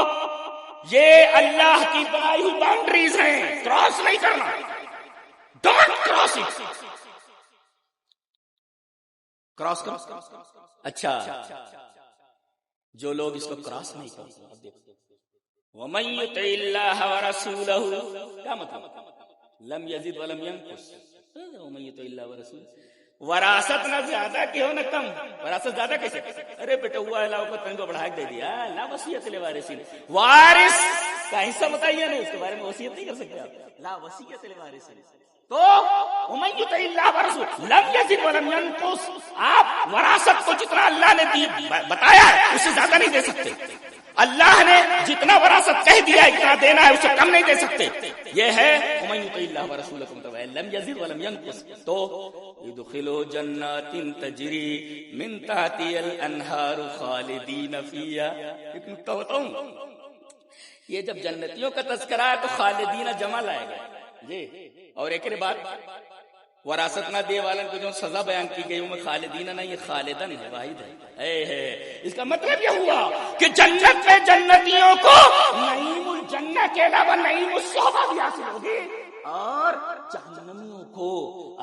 یہ اللہ کی بنائی ہوئی باؤنڈریز ہیں، کراس نہیں کرنا، ڈونٹ کراس اٹ، کراس کرو۔ اچھا جو لوگ اس کو کراس نہیں کرتے، اب دیکھو وَمَن يُطِعِ اللَّهَ وَرَسُولَهُ، کیا مطلب لم یزد ولم ینقص، وَمَن يُطِعِ اللَّهَ وَرَسُولَهُ، وراثت نہ زیادہ کی ہو نہ کم، وراثت زیادہ کیسے، ارے بیٹا ہوا علاوہ کو تین کو بڑھا کے دے دیا، لا وصیت لوارثین، وارث کا حصہ بتائیے نہیں، اس کے بارے میں وصیت نہیں کر سکتے آپ، لا وصیت لوارثین، تو وَمَن يُطِعِ اللَّهَ وَرَسُولَهُ لَمْ يَزِدْ وَلَمْ يَنْقُصْ، آپ وراثت کو جتنا اللہ نے دی بتایا ہے اس سے زیادہ نہیں دے سکتے، اللہ نے جتنا وراثت کہہ دیا اتنا دینا ہے، اسے کم نہیں دے سکتے. یہ ہے ومن یطع اللہ ورسولہ لم یزد ولم ینقص. تو یدخلوا جنات تجری من تحتها الانہار خالدین فیہا. ایک نکتہ بتاؤں، یہ جب جنتیوں کا تذکرہ ہے تو خالدین جمع لائے گا جی، اور ایک بات وراثت نہ دے والوں کو جو سزا بیان کی گئی میں خالدین نہ، یہ خالدن ہے، واحد ہے. اس کا مطلب یہ ہوا کہ جنت میں جنتیوں کو نعیم الجنہ کے علاوہ نعیم الصحبہ بھی حاصل ہوگی، اور جہنمیوں کو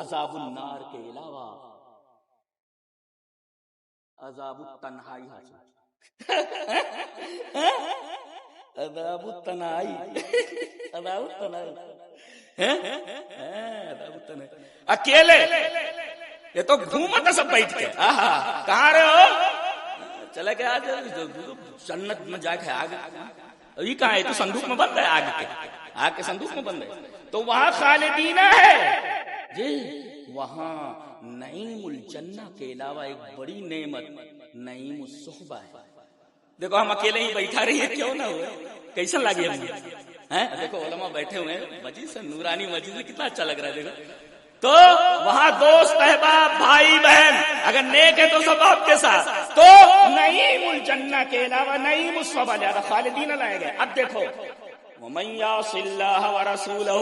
عذاب النار کے علاوہ عذاب التنہائی حاصل. عذاب التنہائی، عذاب التنہائی، اکیلے. یہ تو گھومتا سب بیٹھ کے، کہاں رہے ہو، چلے گئے آج جنت میں جا کے آگ. یہ کہاں ہے؟ تو صندوق میں بند ہے، آگ کے صندوق میں بند ہے. تو وہاں خالدین ہے جی، وہاں نعیم الجنہ کے علاوہ ایک بڑی نعمت نعیم الصحبہ ہے. دیکھو ہم اکیلے ہی بیٹھا رہی ہے، کیوں نہ ہوئے، کیسا لگے ہمیں. دیکھو علماء بیٹھے ہوئے ہیں مسجد سے، نورانی مسجد میں کتنا اچھا لگ رہا ہے. دیکھو تو وہاں دوست احباب بھائی بہن اگر نیک ہے تو سب آپ کے ساتھ. تو نعیم الجنہ کے علاوہ نعیم الصحبہ زیادہ خالدین لائے گئے. اب دیکھو ومن یعص اللہ ورسولہ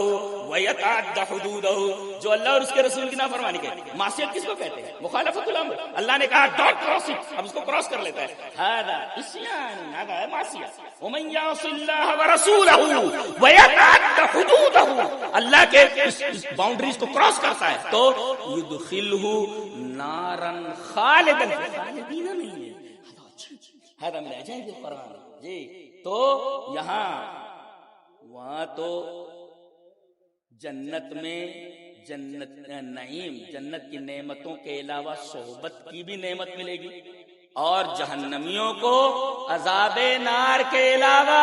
ویتعد حدودہ، جو اللہ اور اس کے رسول کی نافرمانی کرے. معصیت کس کو کہتے ہیں؟ مخالفت الامر. اللہ نے کہا ڈونٹ کراس اٹ، اب اس کو کراس کر لیتا ہے، ھذا عصیان، ھذا ہے معصیت. ومن یعص اللہ ورسولہ ویتعد حدودہ، اللہ کے اس باؤنڈریز کو کراس کرتا ہے تو یدخلہ نارا خالدا، خالدین نہیں ہے، ھذا من عجائب القرآن جی. تو یہاں وہاں تو جنت میں جنت نعیم، جنت کی نعمتوں کے علاوہ صحبت کی بھی نعمت ملے گی، اور جہنمیوں کو عذاب نار کے علاوہ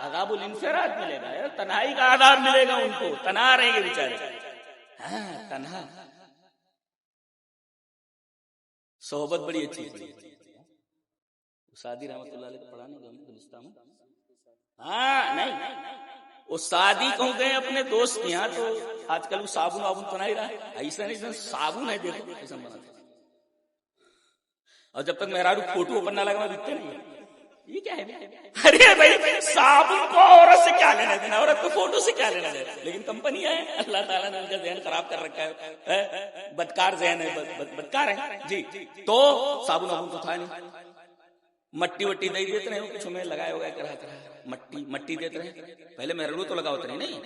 عذاب الانفراد ملے گا، تنہائی کا عذاب ملے گا ان کو، تنہا رہیں گے بیچارے. تنہا صحبت بڑی اچھی ہے. سعدی رحمۃ اللہ علیہ پڑھانے گلستان میں، نہیں وہ سعدی کہوں گئے اپنے دوست کے یہاں، تو آج کل وہ صابن وابن بنا ہی رہا ہے، ایسا نہیں صابن ہے، دیکھو ایسا بنا. اور جب تک میرا فوٹو اوپن نہ لگا میں دکھتے نہیں. یہ کیا ہے؟ ارے بھائی صابن کو عورت سے کیا لینا دینا، عورت کو فوٹو سے کیا لینا دینا. لیکن کمپنی ہے، اللہ تعالیٰ نے ان کا ذہن خراب کر رکھا ہے، بدکار ذہن ہے، بدکار ہے جی. تو صابن وابن تو تھا نہیں، مٹی وٹی دے دیتے رہے، کچھ میں لگائے ہوگا کرا مٹی دیتے رہے. پہلے محرو تو لگا ہوتا نہیں،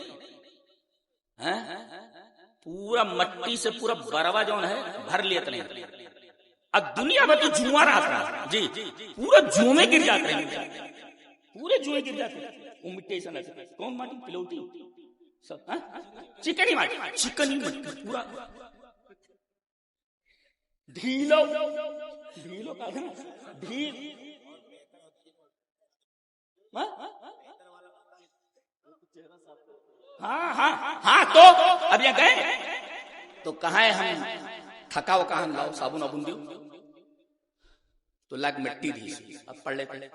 پورا مٹی سے پورا بروا جو ہے بھر لیتے رہے. اب دنیا میں تو جواں رہا جی، پورا جوئیں گر جاتے ہیں، پورے جوئیں گر جاتے ہیں. وہ مٹی ایسا نہ کون ماٹی پلوٹی سب چکنی ماٹی، چکنی مٹی پورا ڈھیلو ڈھیلو کا ڈھیل. ہاں تو اب یہ گئے تو کہاں ہے، ہم تھکا ہو کہاں لاؤ صابن وابن دیو، تو لگ مٹی دی. اب پڑھ لیتے.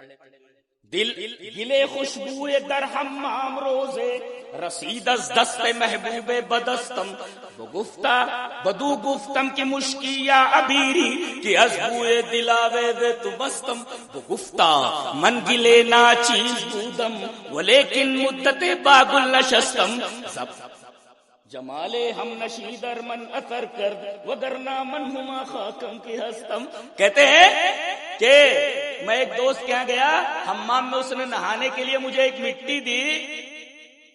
دل گلے خوشبو در حمام روزے رسید از دست محبوب بدستم، بدو گفتم کی مشکی یا عبیری کہ از بوئے دلاوے دے تو بستم. گفتا من گلے نا چیز بودم ولیکن مدت باگل نشستم، جمالے ہم نشیدر من اثر کرد وگرنا من ہما خاکم کی ہستم. کہتے ہیں کہ میں ایک دوست کے یہاں گیا حمام میں، اس نے نہانے کے لیے مجھے ایک مٹی دی.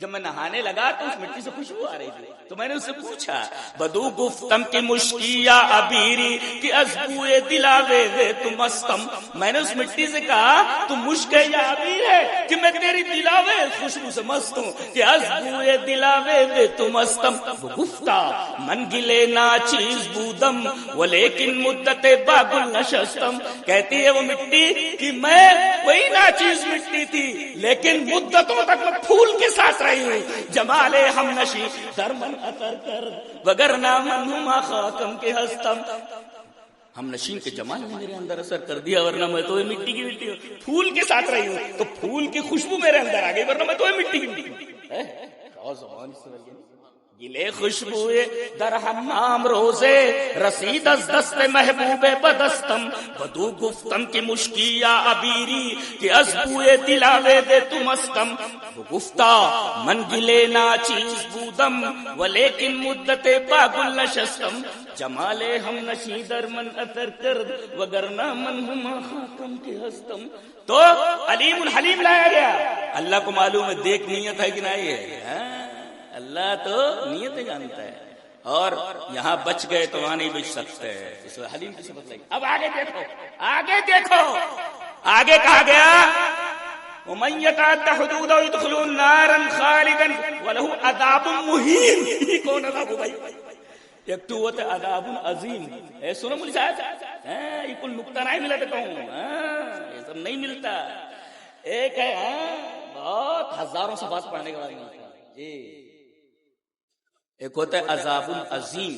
جب میں نہانے لگا تو اس مٹی سے خوشبو آ رہی تھی، تو میں نے اس سے پوچھا بدو گفتم کی مشکی یا عبیری کہ از بوئے دلاوے دے تو مستم. میں نے اس مٹی سے کہا تو مشک ہے یا عبیر ہے کہ میں تیری دلاوے خوشبو سے مست ہوں، کہ از بوئے دلاوے دے تو مستم. گفتا من گلے نا چیز بودم ولیکن مدت باگل نشستم. کہتی ہے وہ مٹی کہ میں وہی نا چیز مٹی تھی لیکن مدتوں تک میں پھول کے ساتھ جمالے ہم نشی درمن اثر کر وگرنا من ہما خاکم کے ہستم. ہم نشین کے جمال نے میرے اندر اثر کر دیا، ورنہ میں تو مٹی کی مٹی ہوں. پھول کے ساتھ رہی ہوں تو پھول کی خوشبو میرے اندر آ گئی، ورنہ میں تو مٹی کی مٹی ہوں. گلے خوشبوئے در حمام روزے رسید از دست محبوب بدستم، بدو گفتم کی مشکی یا عبیری کہ از بوئے دلاوے دے تو مستم. گفتا من گلے نا چیز بودم ولیکن مدت پاگل نشستم، جمال ہم نشیدر من اثر کرد وگرنہ من ہما خاکم کی ہستم. تو علیم الحلیم لایا گیا. اللہ کو معلوم ہے دیکھ نیت ہے کہ نہیں ہے، اللہ تو نیت جانتا ہے. اور یہاں بچ گئے تو وہاں نہیں بچ سکتے، اس میں حلیم کی صفت لگی. اب آگے دیکھو، آگے دیکھو، آگے کہا گیا وَمَن يَتَعَدَّ حُدُودَهُ يُدْخِلْهُ نَارًا خَالِدًا وَلَهُ عَذَابٌ مُهِينٌ. یہ کون عذاب بھائی؟ ایک تو ہوتا ہے عذاب عظیم. سنو مجھے صاحب، یہ کوئی نقطہ نہیں ملا دیتا ہوں، یہ سب نہیں ملتا. ایک ہے بہت ہزاروں صفات پڑھنے کے بعد ملتا ہے. ایک ہوتا ہے عذاب عظیم،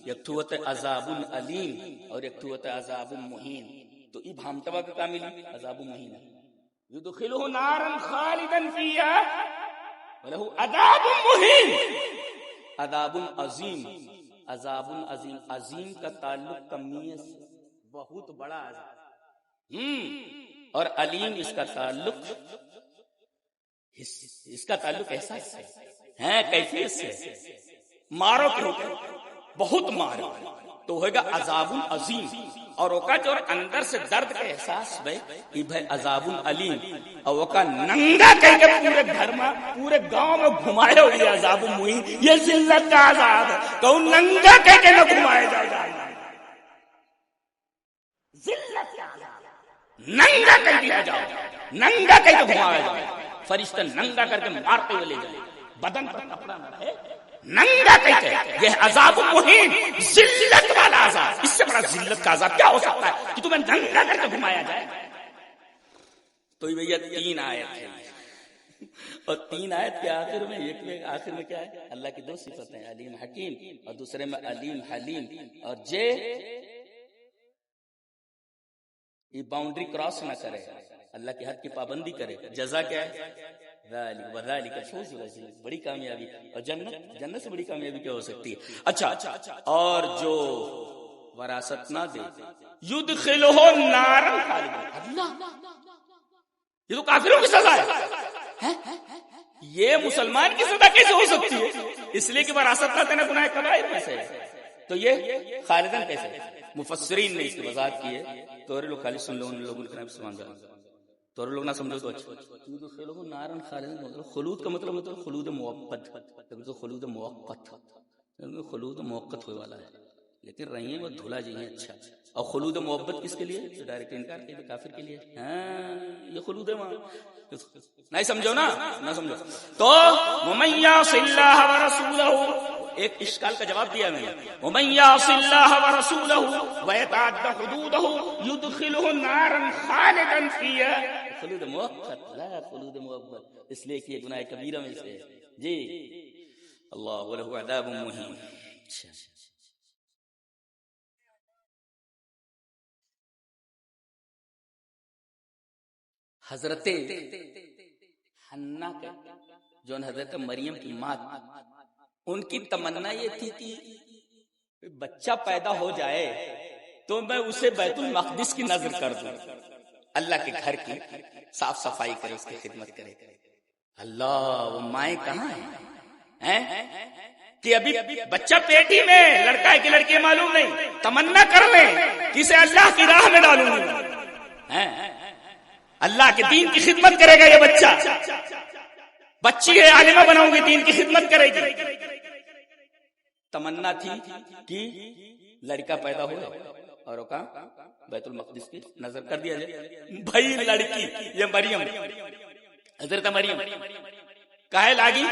ایک تو ہوتا ہے عذاب علیم، اور ایک تو ہوتا ہے عذاب مہین. تو اب ہم تبا کا کاملی عذاب مہین ہے. یدخلہ نارا خالدا فیہا ولہ عذاب مہین. عذاب عظیم، عذاب عظیم، عظیم کا تعلق کمیت سے، بہت بڑا عذاب. اور علیم اس کا تعلق، اس کا تعلق احساس سے ہے، کیفیت سے. مارو کے ہوگا بہت مارو تو ہوگا عذاب عظیم، اور اوکا جو اندر سے درد کا احساس بھائی بھائی عذاب علیم. اور اوکا ننگا کہہ کے پورے گھر میں پورے گاؤں میں گھمائے ہوئے عذاب مہین. یہ ذلت کا عذاب ہے، کہ ننگا کہہ کے نہ گھمائے جائے. ذلت کا عذاب، ننگا کہہ دیا جاؤ، ننگا کہہ کے گھمایا جائے. فرشتہ ننگا کر کے مارتے ہوئے لے جائے، بدن پر کپڑا نہ رہے، ننگا کہتے ہیں. یہ عذاب مہین، ذلت والا عذاب. اس سے بڑا ذلت کا عذاب کیا ہو سکتا ہے کہ تمہیں ننگا کر کے گھمایا جائے. تو یہ 3 آیت ہے، اور 3 آیت کے آخر میں آخر میں کیا ہے؟ اللہ کی 2 صفتیں، علیم حکیم، اور دوسرے میں علیم حلیم. اور یہ باؤنڈری کراس نہ کرے، اللہ کی حد کی پابندی کرے. جزا کیا ہے؟ وذالک الفوز العظیم، بڑی کامیابی. اور جنت سے بڑی کامیابی کیا ہو سکتی ہے؟ اچھا، اور جو وراثت نہ دے یدخلہ نارا خالدا. اللہ، یہ تو کافروں کی سزا ہے. یہ مسلمان کی سزا کیسے ہو سکتی ہے؟ اس لیے کہ وراثت نہ دینا گناہ کبائر میں سے ہے. تو یہ خالدن کیسے؟ مفسرین نے اس کی وضاحت کی ہے. تو لوگ خالد سن لو، ان لوگوں نے سمان جا تو لوگ نہ سمجھو تو اچھا. نارن خالد مطلب خلود کا مطلب ہوتا ہے خلود موقت. خلود موقت، خلود موقت ہونے والا ہے، لیکن رہی ہیں وہ دھلا جی ہیں. اچھا، اور خلود محبت کس کے لیے؟ جو ڈائریکٹ انکار کے کافر کے لیے. یہ خلود ہے وہاں، نہیں سمجھو نا، نہ سمجھو. تو ومن یعص اللہ ورسولہ، ایک اشکال کا جواب دیا میں نے. ومن یعص اللہ ورسولہ ویتعد حدودہ یدخلہ نارا خالدا فیہا. خلود موقت، لا خلود محبت، اس لیے کہ یہ گناہ کبیرہ میں سے جی. اللہ ولہ عذاب مہین. حضرت حنا کا جو حضرت مریم کی ماں، ان کی تمنا یہ تھی کہ بچہ پیدا ہو جائے تو میں اسے بیت المقدس کی نظر کر دوں، اللہ کے گھر کی صاف صفائی کرے، اس کی خدمت کرے. اللہ، وہ مائیں کہاں ہیں کہ ابھی بچہ پیٹی میں، لڑکا ہے کہ لڑکی معلوم نہیں، تمنا کر لیں کسے اللہ کی راہ میں ڈالوں گا، اللہ کے دین کی خدمت کرے گا یہ بچہ. بچی ہے عالمہ بناؤں گی، دین کی خدمت کرے گی. تمنا تھی کہ لڑکا پیدا ہو اور بیت المقدس کی نظر کر دیا جائے. بھائی لڑکی یہ مریم، حضرت مریم کہے لاگی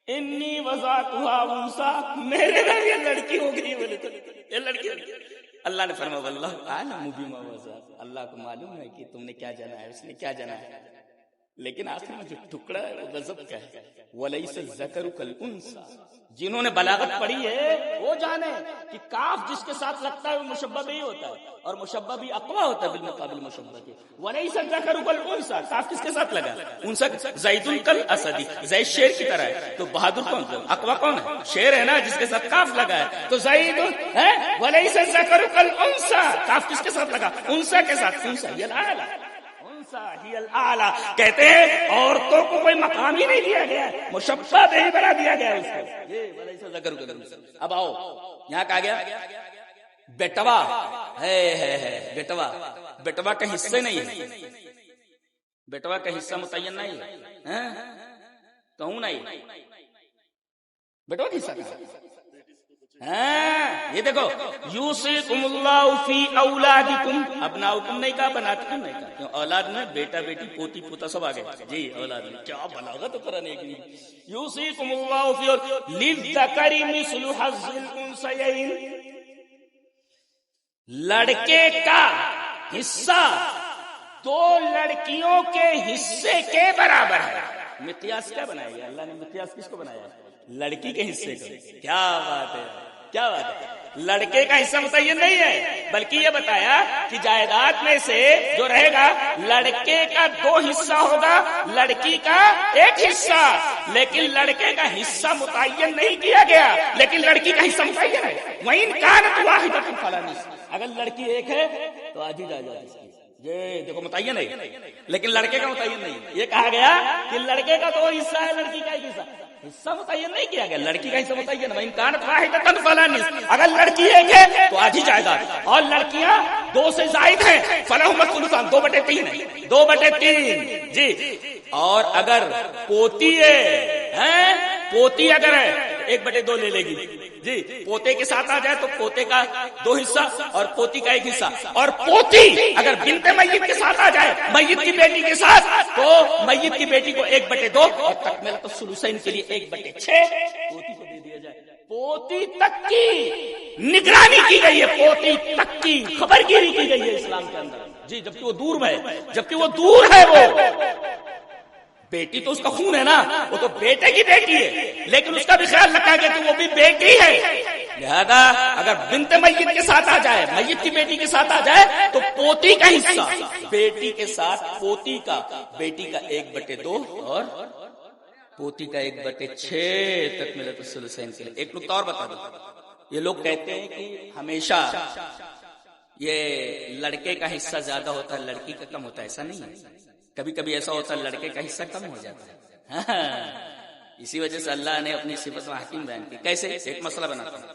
انی وضعتها انثى، میرے گھر یہ لڑکی ہو گئی. بولے تو یہ لڑکی، اللہ نے فرمایا واللہ اعلم بما وضعت، اللہ کو معلوم ہے کہ تم نے کیا جانا ہے، اس نے کیا جانا ہے. لیکن آخر میں جو ٹکڑا ہے وہ غضب کا ہے، وَلَيْسَ الذَّكَرُ كَالْأُنثىٰ۔ جنہوں نے بلاغت پڑھی ہے وہ جانے کہ کاف جس کے ساتھ لگتا ہے وہ مشبہ بھی ہوتا ہے، اور مشبہ بھی اقویٰ ہوتا ہے بالمقابل مشبہ کے۔ وَلَيْسَ الذَّكَرُ كَالْأُنثىٰ، کاف کس کے ساتھ لگا؟ انثیٰ۔ زَيْدٌ كَالْأَسَدِ، زید شیر کی طرح ہے، تو بہادر کون ہے؟ اقویٰ کون ہے؟ شیر ہے نا جس کے ساتھ کاف لگا ہے، تو زید ہے۔ وَلَيْسَ الذَّكَرُ كَالْأُنثىٰ، کاف کس کے ساتھ لگا؟ انثیٰ کے ساتھ۔ انثیٰ ہی الأعلیٰ، ہی الأعلیٰ، کہتے ہیں عورتوں کو کوئی مقام ہی نہیں دیا گیا، مشبہ نہیں بنا دیا گیا اس کو۔ یہ ولیس ذکر کر۔ اب آؤ یہاں کہا گیا بیٹوا ہے، بیٹوا، بیٹوا کا حصہ نہیں ہے، بیٹوا کا حصہ متعین نہیں ہے، کہوں نہیں، بیٹوا کا حصہ کہاں؟ یہ دیکھو، یوصیکم اللہ فی اولادکم، ابناؤکم نہیں کہا، بناتکم نہیں کہا، کیوں؟ اولاد میں بیٹا بیٹی پوتی پوتا سب آگئے جی، اولاد میں کیا بلاغت قرآن ایک نہیں۔ یوصیکم اللہ فی للذکر مثل حظ الانثیین، لڑکے کا حصہ دو لڑکیوں کے حصے کے برابر ہے۔ مقیاس کیا بنایا گیا؟ اللہ نے مقیاس کس کو بنایا ہے؟ لڑکی کے حصے کو۔ کیا بات ہے، کیا بات ہے، لڑکے کا حصہ متعین نہیں ہے، بلکہ یہ بتایا کہ جائیداد میں سے جو رہے گا لڑکے کا 2 حصہ ہوگا، لڑکی کا 1 حصہ، لیکن لڑکے کا حصہ متعین نہیں کیا گیا، لیکن لڑکی کا حصہ متعین ہے۔ وَإِن كَانَتْ وَاحِدَةٌ فَلَا نِصْفُ، اگر لڑکی 1 ہے تو آدھی جائیداد اس کی۔ یہ دیکھو متعین ہے، لیکن لڑکے کا متعین نہیں۔ یہ کہا گیا کہ لڑکے کا 2 حصہ ہے، لڑکی کا 1 حصہ، حصہ متعین نہیں کیا گیا، لڑکی کا حصہ متعین ہے۔ وَإِن كَانَتْ وَاحِدَةً فَلَا نِصْفُ، اگر لڑکی 1 ہے تو آدھی جائیداد، اور لڑکیاں 2 سے زائد ہیں فَلَهُمَا الثُّلُثَانِ، 2/3 ہے، 2/3 جی۔ اور اگر پوتی ہے، پوتی اگر ہے 1/2 لے لے گی جی، پوتے کے ساتھ آ جائے تو پوتے کا 2 حصہ اور پوتی کا 1 حصہ، اور پوتی اگر بنت میت کے ساتھ آ جائے، میت کی بیٹی کے ساتھ، تو میت کی بیٹی کو 1/2 اور تکملۃ الثلثین کے لیے 1/6 پوتی کو دے دیا جائے۔ پوتی تک کی نگرانی کی گئی ہے، پوتی تک کی خبر گیری کی گئی ہے اسلام کے اندر جی، جبکہ وہ دور ہے، جبکہ وہ دور ہے۔ وہ بیٹی تو اس کا خون ہے نا، وہ تو بیٹے کی بیٹی ہے، لیکن اس کا بھی خیال رکھا گیا کہ وہ بھی بیٹی ہے، لہذا اگر بنت میت کے ساتھ آ جائے، میت کی بیٹی کے ساتھ آ جائے، تو پوتی کا حصہ بیٹی کے ساتھ پوتی کا، بیٹی کا 1/2 اور پوتی کا 1/6 تکملۃ الثلثین کے لیے۔ ایک نکتہ اور بتا دوں، یہ لوگ کہتے ہیں کہ ہمیشہ یہ لڑکے کا حصہ زیادہ ہوتا ہے، لڑکی کا کم ہوتا ہے، ایسا نہیں ہے، کبھی کبھی ایسا ہوتا ہے لڑکے کا حصہ کم ہو جاتا ہے۔ اسی وجہ سے اللہ نے اپنی صفت میں حکیم بیان کی۔ کیسے؟ ایک مسئلہ بناتا ہوں،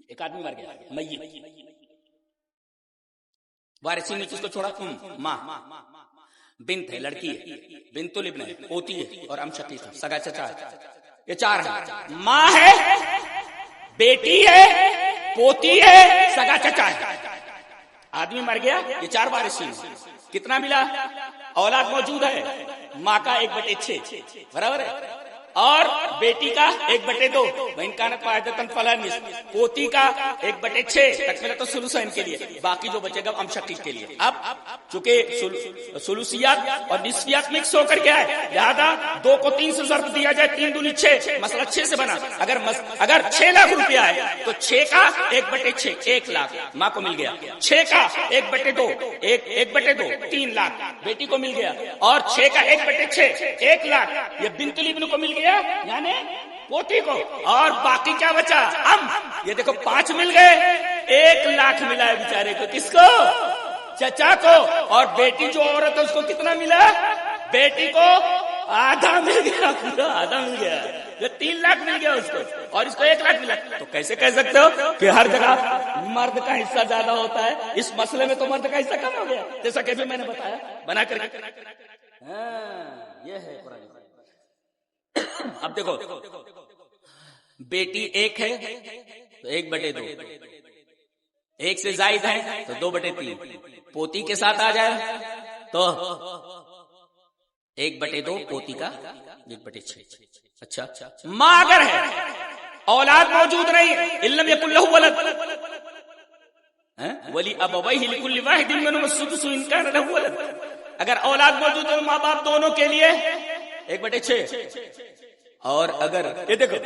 ایک آدمی مر گیا، میت، وارثین نے کس کو چھوڑا؟ ماں، بنت ہے، لڑکی ہے، بنت الابن ہے، پوتی ہے، اور ام شقیق ہے، سگا چچا ہے، یہ 4 ہیں۔ ماں ہے، بیٹی ہے، پوتی ہے، سگا چچا ہے۔ آدمی مر گیا، یہ 4 وارثین، کتنا ملا؟ اولاد موجود ہے، ماں کا 1/6 برابر ہے، اور بیٹی کا 1/2، وَإِن كَانَتْ وَاحِدَةً فَلَا نِصْفُ، پوتی کا 1/6 تکملۃ الثلثین کے لیے، باقی جو بچے گا ام شقیق کے لیے۔ اب چونکہ ثلثیات اور نصفیات مکس ہو کر کے آئے، لہذا 2 کو 3 سے ضرب دیا جائے، 3 دونی 6، مسئلہ 6 سے بنا۔ اگر 6 لاکھ روپیہ ہے تو 6 کا 1/6 1 لاکھ ماں کو مل گیا، 6 کا 1/2 1/2 3 لاکھ بیٹی کو مل گیا، اور 6 کا 1/6 1 لاکھ یہ بنت الابن کو مل گیا، یعنی پوتی کو، اور باقی کیا بچا؟ یہ دیکھو 5 مل گئے، 1 لاکھ ملا ہے بیچارے کو، کس کو؟ چچا کو، اور بیٹی جو عورت ہے اس کو کتنا ملا؟ بیٹی کو آدھا مل گیا، پورا آدھا مل گیا، یہ 3 لاکھ مل گیا اس کو، اور اس کو 1 لاکھ ملا۔ تو کیسے کہہ سکتے ہو کہ ہر جگہ مرد کا حصہ زیادہ ہوتا ہے؟ اس مسئلے میں تو مرد کا حصہ کم ہو گیا، جیسا کہ میں نے بتایا بنا کر کے۔ یہ ہے قرآن۔ اب دیکھو، بیٹی 1 ہے تو 1/2، 1 سے زائد ہے تو 2/3، پوتی کے ساتھ آ جائے تو 1/2، پوتی کا 1/6۔ اچھا، ماں اگر ہے، اولاد موجود نہیں، علم یکن لہ ولد، ولی ابویہ لکل واحد منہم السدس ان کان لہ ولد. اگر اولاد موجود ہے ماں باپ دونوں کے لیے 1/6. اور اگر یہ دیکھو،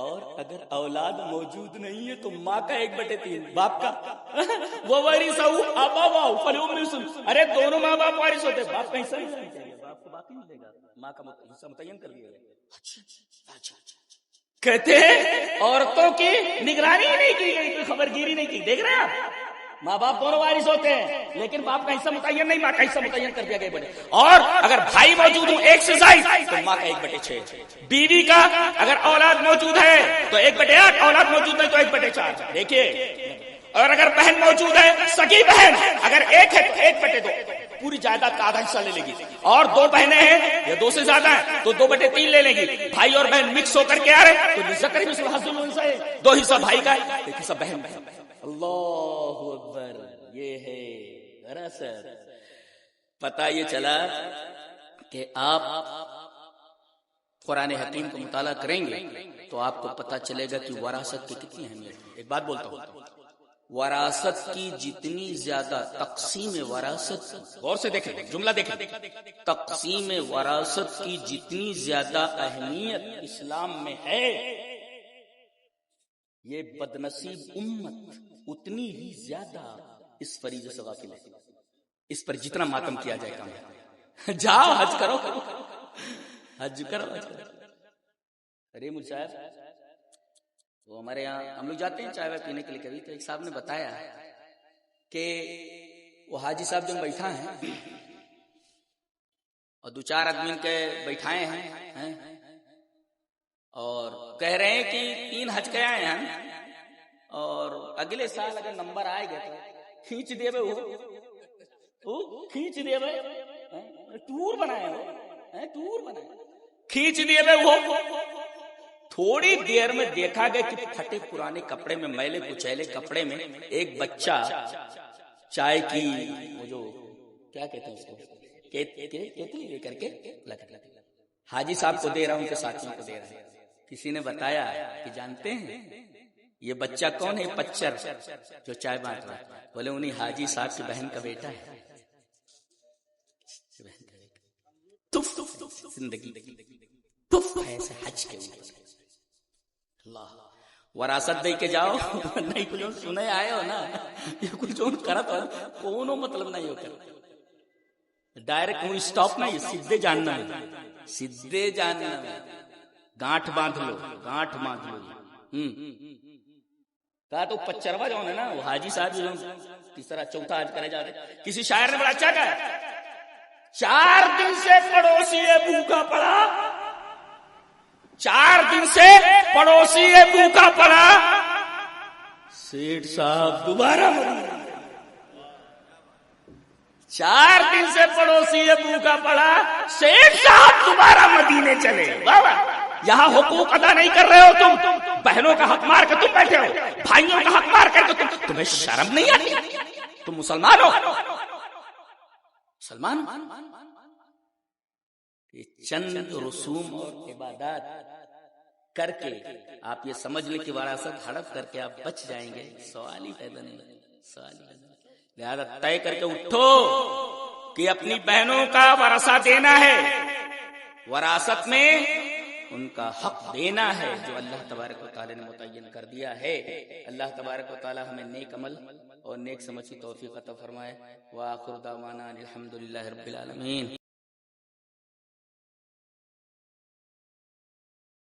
اور اگر اولاد موجود نہیں ہے تو ماں کا 1/3 باپ کا. وہ وارثہ ابواہ فلہما الثلث. ارے دونوں ماں باپ وارث ہوتے، باپ کا حصہ نہیں چاہیے، باپ کو باقی ملے گا، ماں کا حصہ متعین کر دیا گیا. کہتے ہیں عورتوں کی نگرانی ہی نہیں کی گئی، کوئی خبر گیری نہیں کی. دیکھ رہے ہیں آپ، ماں باپ دونوں وارث ہوتے ہیں لیکن باپ کا حصہ متعین نہیں، ماں کا حصہ متعین کر دیا گیا بڑے. اور اگر بھائی موجود ہوں 1 سے زائد تو ماں کا 1/6. بیوی کا اگر اولاد موجود ہے تو 1/8، اولاد موجود ہے تو 1/4. دیکھیے، اور اگر بہن موجود ہے، سگی بہن اگر 1 ہے تو 1/2 پوری جائیداد کا آدھا حصہ لے لے گی. اور 2 بہنیں ہیں یا 2 سے زیادہ ہیں تو 2/3 لے لے گی. بھائی اور بہن مکس ہو کر کے آ رہے تو للذکر مثل حظ الانثیین، 2 حصہ بھائی کا ہے، 1 حصہ بہن کا. اللہ اکبر. یہ ہے دراصل پتہ یہ چلا کہ آپ قرآن حکیم کو مطالعہ کریں گے تو آپ کو پتہ چلے گا کہ وراثت کی کتنی اہمیت ہے. ایک بات بولتا ہوں، وراثت کی جتنی زیادہ تقسیم وراثت، غور سے دیکھیں جملہ دیکھیں، تقسیم وراثت کی جتنی زیادہ اہمیت اسلام میں ہے، یہ بدنصیب امت اتنی ہی زیادہ اس فریضے سے غافل ہے. اس پر جتنا ماتم کیا جائے کام ہے. جاؤ حج کرو، حج کرو. ارے مجھ صاحب، وہ ہمارے یہاں ہم لوگ جاتے ہیں چائے پینے کے لیے کبھی، تو ایک صاحب نے بتایا کہ وہ حاجی صاحب جو بیٹھا ہیں اور 2-4 آدمی کے بیٹھائے ہیں اور کہہ رہے ہیں کہ 3 حج کے آئے ہیں اور اگلے سال اگر نمبر آئے گا تو کھینچ دے بے، وہ کھینچ دے بے، ٹور بنائے ہو، ٹور بنائے، کھینچ دیے بے. وہ تھوڑی دیر میں دیکھا گیا کہ پھٹے پرانے کپڑے میں، میلے کچیلے کپڑے میں ایک بچہ چائے کی وہ جو کیا کہتے ہیں اس کو، کیتلی لے کر کے حاجی صاحب کو دے رہا، ان کے ساتھیوں کو دے رہا. کسی نے بتایا کہ جانتے ہیں یہ بچہ کون ہے؟ پچر جو چائے بانٹ رہا ہے. بولے انہیں حاجی صاحب کی بہن کا بیٹا ہے. زندگی ایسے حج کے اوپر اللہ وراثت دے کے جاؤ، نہیں کچھ سنے آئے ہو نا، یہ کچھ کرت ہو کونوں مطلب نہیں ہو کر ڈائریکٹ وہ اسٹاپ نہیں، سیدھے جاننا ہے، سیدھے جاننا ہے. گانٹھ باندھ لو، گانٹھ باندھ لو. کہا تو 55واں جو ہے نا وہ حاجی صاحب جو 3را 4تھا حج کرے جاتے. کسی شاعر نے بڑا اچھا کہا، 4 دن سے پڑوسی بھوکا پڑا، 4 دن سے پڑوسی بھوکا پڑا، سیٹھ صاحب دوبارہ مرے. 4 دن سے پڑوسی بھوکا پڑا، سیٹھ صاحب دوبارہ مدینے چلے. یہاں حقوق ادا نہیں کر رہے ہو تم، بہنوں کا حق مار کے تم بیٹھے ہو، بھائیوں کا حق مار کر کے تمہیں شرم نہیں آتی؟ تم مسلمان ہو، مسلمان. یہ چند رسوم اور عبادات کر کے آپ یہ سمجھ لیں کہ وراثت ہڑپ کر کے آپ بچ جائیں گے، سوال ہی پیدا نہیں. سوال ہی پیدا. لہذا طے کر کے اٹھو کہ اپنی بہنوں کا ورثہ دینا ہے، وراثت میں ان کا حق دینا ہے جو اللہ تبارک و تعالی نے متعین کر دیا ہے. اللہ تبارک و تعالی ہمیں نیک عمل اور نیک سمجھ کی توفیق عطا فرمائے. وآخر دعوانا الحمدللہ رب العالمین.